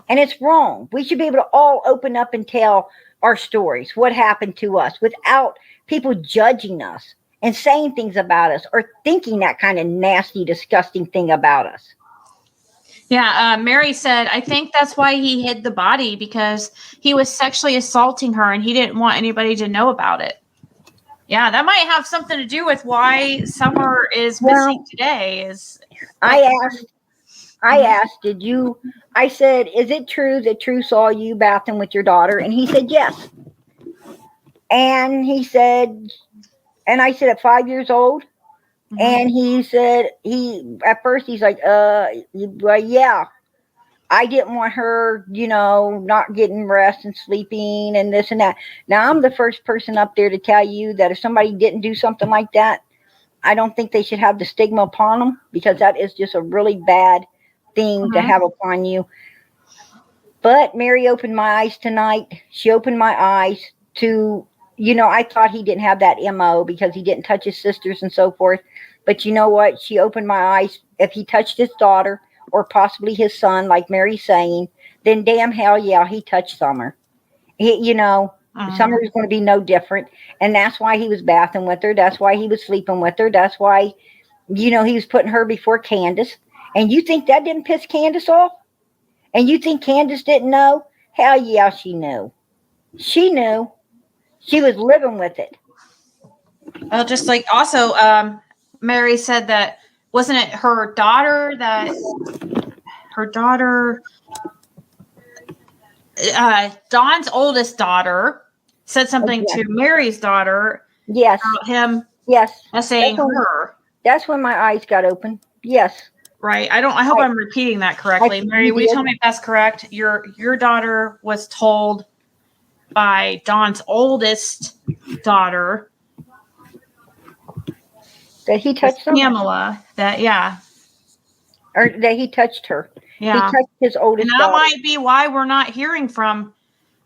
And it's wrong. We should be able to all open up and tell our stories, what happened to us, without people judging us and saying things about us or thinking that kind of nasty, disgusting thing about us. Yeah, Mary said, I think that's why he hid the body because he was sexually assaulting her and he didn't want anybody to know about it. Yeah, that might have something to do with why Summer is missing today. I asked, I said, is it true that True saw you bathing with your daughter? And he said, yes. And he said, and I said, at 5 years old? And he said, at first he's like, well, yeah, I didn't want her, not getting rest and sleeping and this and that. Now I'm the first person up there to tell you that if somebody didn't do something like that, I don't think they should have the stigma upon them because that is just a really bad thing to have upon you. But Mary opened my eyes tonight. She opened my eyes to, I thought he didn't have that MO because he didn't touch his sisters and so forth. But you know what? She opened my eyes. If he touched his daughter or possibly his son, like Mary's saying, then damn hell yeah, he touched Summer. Summer is going to be no different. And that's why he was bathing with her. That's why he was sleeping with her. That's why, he was putting her before K.N.S. And you think that didn't piss K.N.S. off? And you think Candace didn't know? Hell yeah, she knew. She knew. She was living with it. Well, just like also, Mary said that wasn't it her daughter that her daughter, Dawn's oldest daughter, said something Yeah. to Mary's daughter Yes. about him Yes. saying her. That's when my eyes got open. Yes. Right. I hope I'm repeating that correctly. Mary, will you tell me if that's correct? Your daughter was told by Dawn's oldest daughter that he touched them? Pamela, that or that he touched her. Yeah. He touched his oldest and that daughter. might be why we're not hearing from.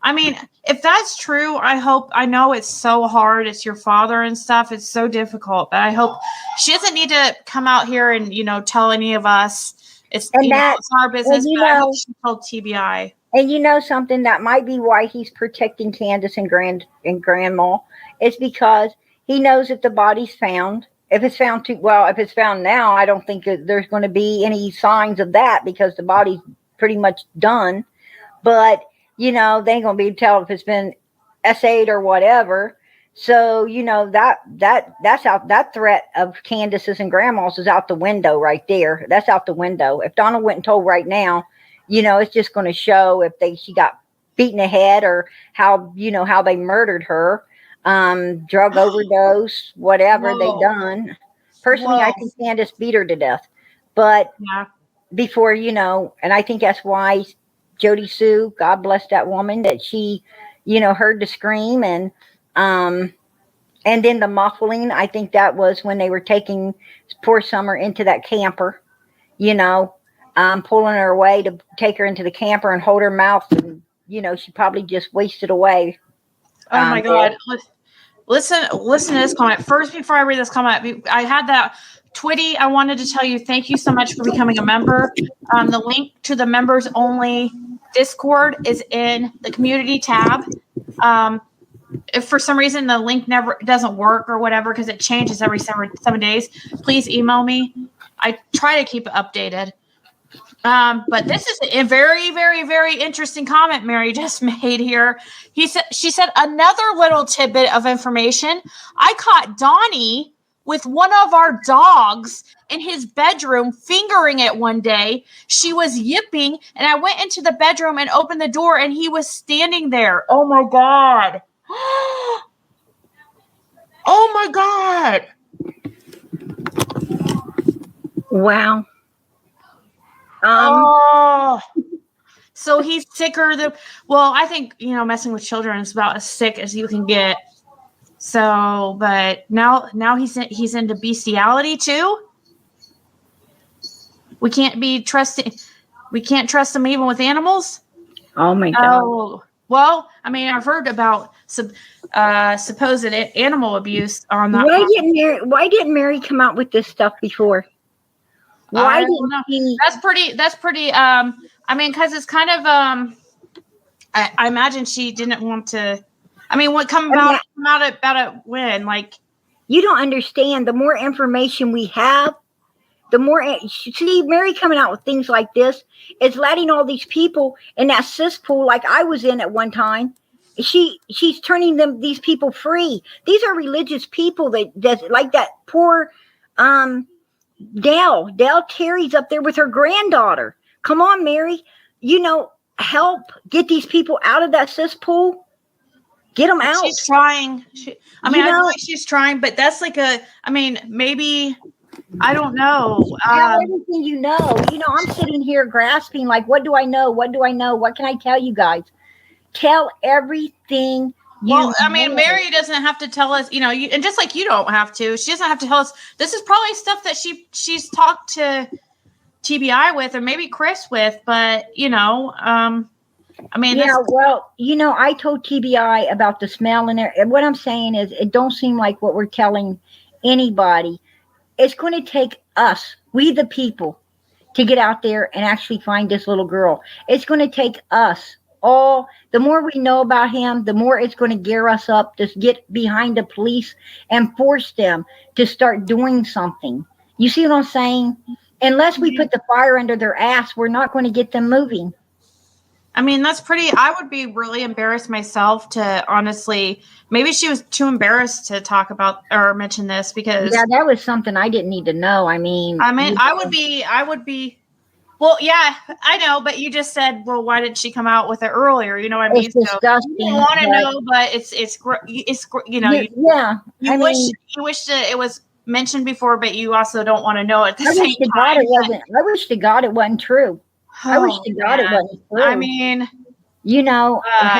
I mean, if that's true, I know it's so hard. It's your father and stuff. It's so difficult, but I hope she doesn't need to come out here and, tell any of us. It's, it's our business, but I hope she told TBI. And you know something, that might be why he's protecting Candace and Grandma. It's because he knows if the body's found, if it's found if it's found now, I don't think there's going to be any signs of that because the body's pretty much done. But, they ain't going to be able to tell if it's been essayed or whatever. So, that's out. That threat of Candace's and Grandma's is out the window right there. That's out the window. If Donald went and told right now, it's just going to show if she got beaten ahead or how they murdered her, drug overdose, whatever they done. Personally, I think Candace beat her to death. But before, and I think that's why Jody Sue, God bless that woman, that she, heard the scream and then the muffling. I think that was when they were taking poor Summer into that camper, pulling her away to take her into the camper and hold her mouth. And, she probably just wasted away. Oh my God. Listen to this comment. First, before I read this comment, I had that Twitty. I wanted to tell you, thank you so much for becoming a member. The link to the members only Discord is in the community tab. If for some reason the link never doesn't work or whatever, because it changes every 7 days, please email me. I try to keep it updated. But this is a very, very, very interesting comment Mary just made here. She said, another little tidbit of information. I caught Donnie with one of our dogs in his bedroom, fingering it one day. She was yipping, and I went into the bedroom and opened the door, and he was standing there. Oh my God. Oh my God. Wow. So he's sicker than, well, I think, messing with children is about as sick as you can get. So, but now he's into bestiality too. We can't trust him even with animals. Oh my God. Oh, well, I mean, I've heard about supposed animal abuse on that. Why didn't Mary come out with this stuff before? Why didn't he? That's pretty. I mean, because it's kind of. I imagine she didn't want to. I mean, what come about it when? Like, you don't understand. The more information we have, the more. See, Mary coming out with things like this is letting all these people in that cesspool, like I was in at one time. She's turning these people free. These are religious people that like that poor. Dell Terry's up there with her granddaughter. Come on, Mary. Help get these people out of that cesspool. Get them out. She's trying. I feel like she's trying, but that's like maybe, I don't know. Tell everything I'm sitting here grasping, like, what do I know? What do I know? What can I tell you guys? Tell everything. Mary doesn't have to tell us, and just like you don't have to, she doesn't have to tell us. This is probably stuff that she's talked to TBI with, or maybe Chris with, but I told TBI about the smell and what I'm saying is, it don't seem like what we're telling anybody. It's going to take us, we the people, to get out there and actually find this little girl. It's going to take us. The more we know about him, the more it's going to gear us up to get behind the police and force them to start doing something. You see what I'm saying? Unless we put the fire under their ass, we're not going to get them moving. I mean, that's pretty. I would be really embarrassed myself to honestly. Maybe she was too embarrassed to talk about or mention this because. Yeah, that was something I didn't need to know. I mean, I would be. I would be. Well, yeah, I know, but you just said, well, why did she come out with it earlier? You know what I mean? it's So disgusting. you didn't want to know, but you know, yeah. you I wish mean, you wish that it was mentioned before, but you also don't want to know at the I same wish to time. God it wasn't. I wish to God it wasn't true. I wish Oh, to God it man. wasn't true. I mean, you know, uh,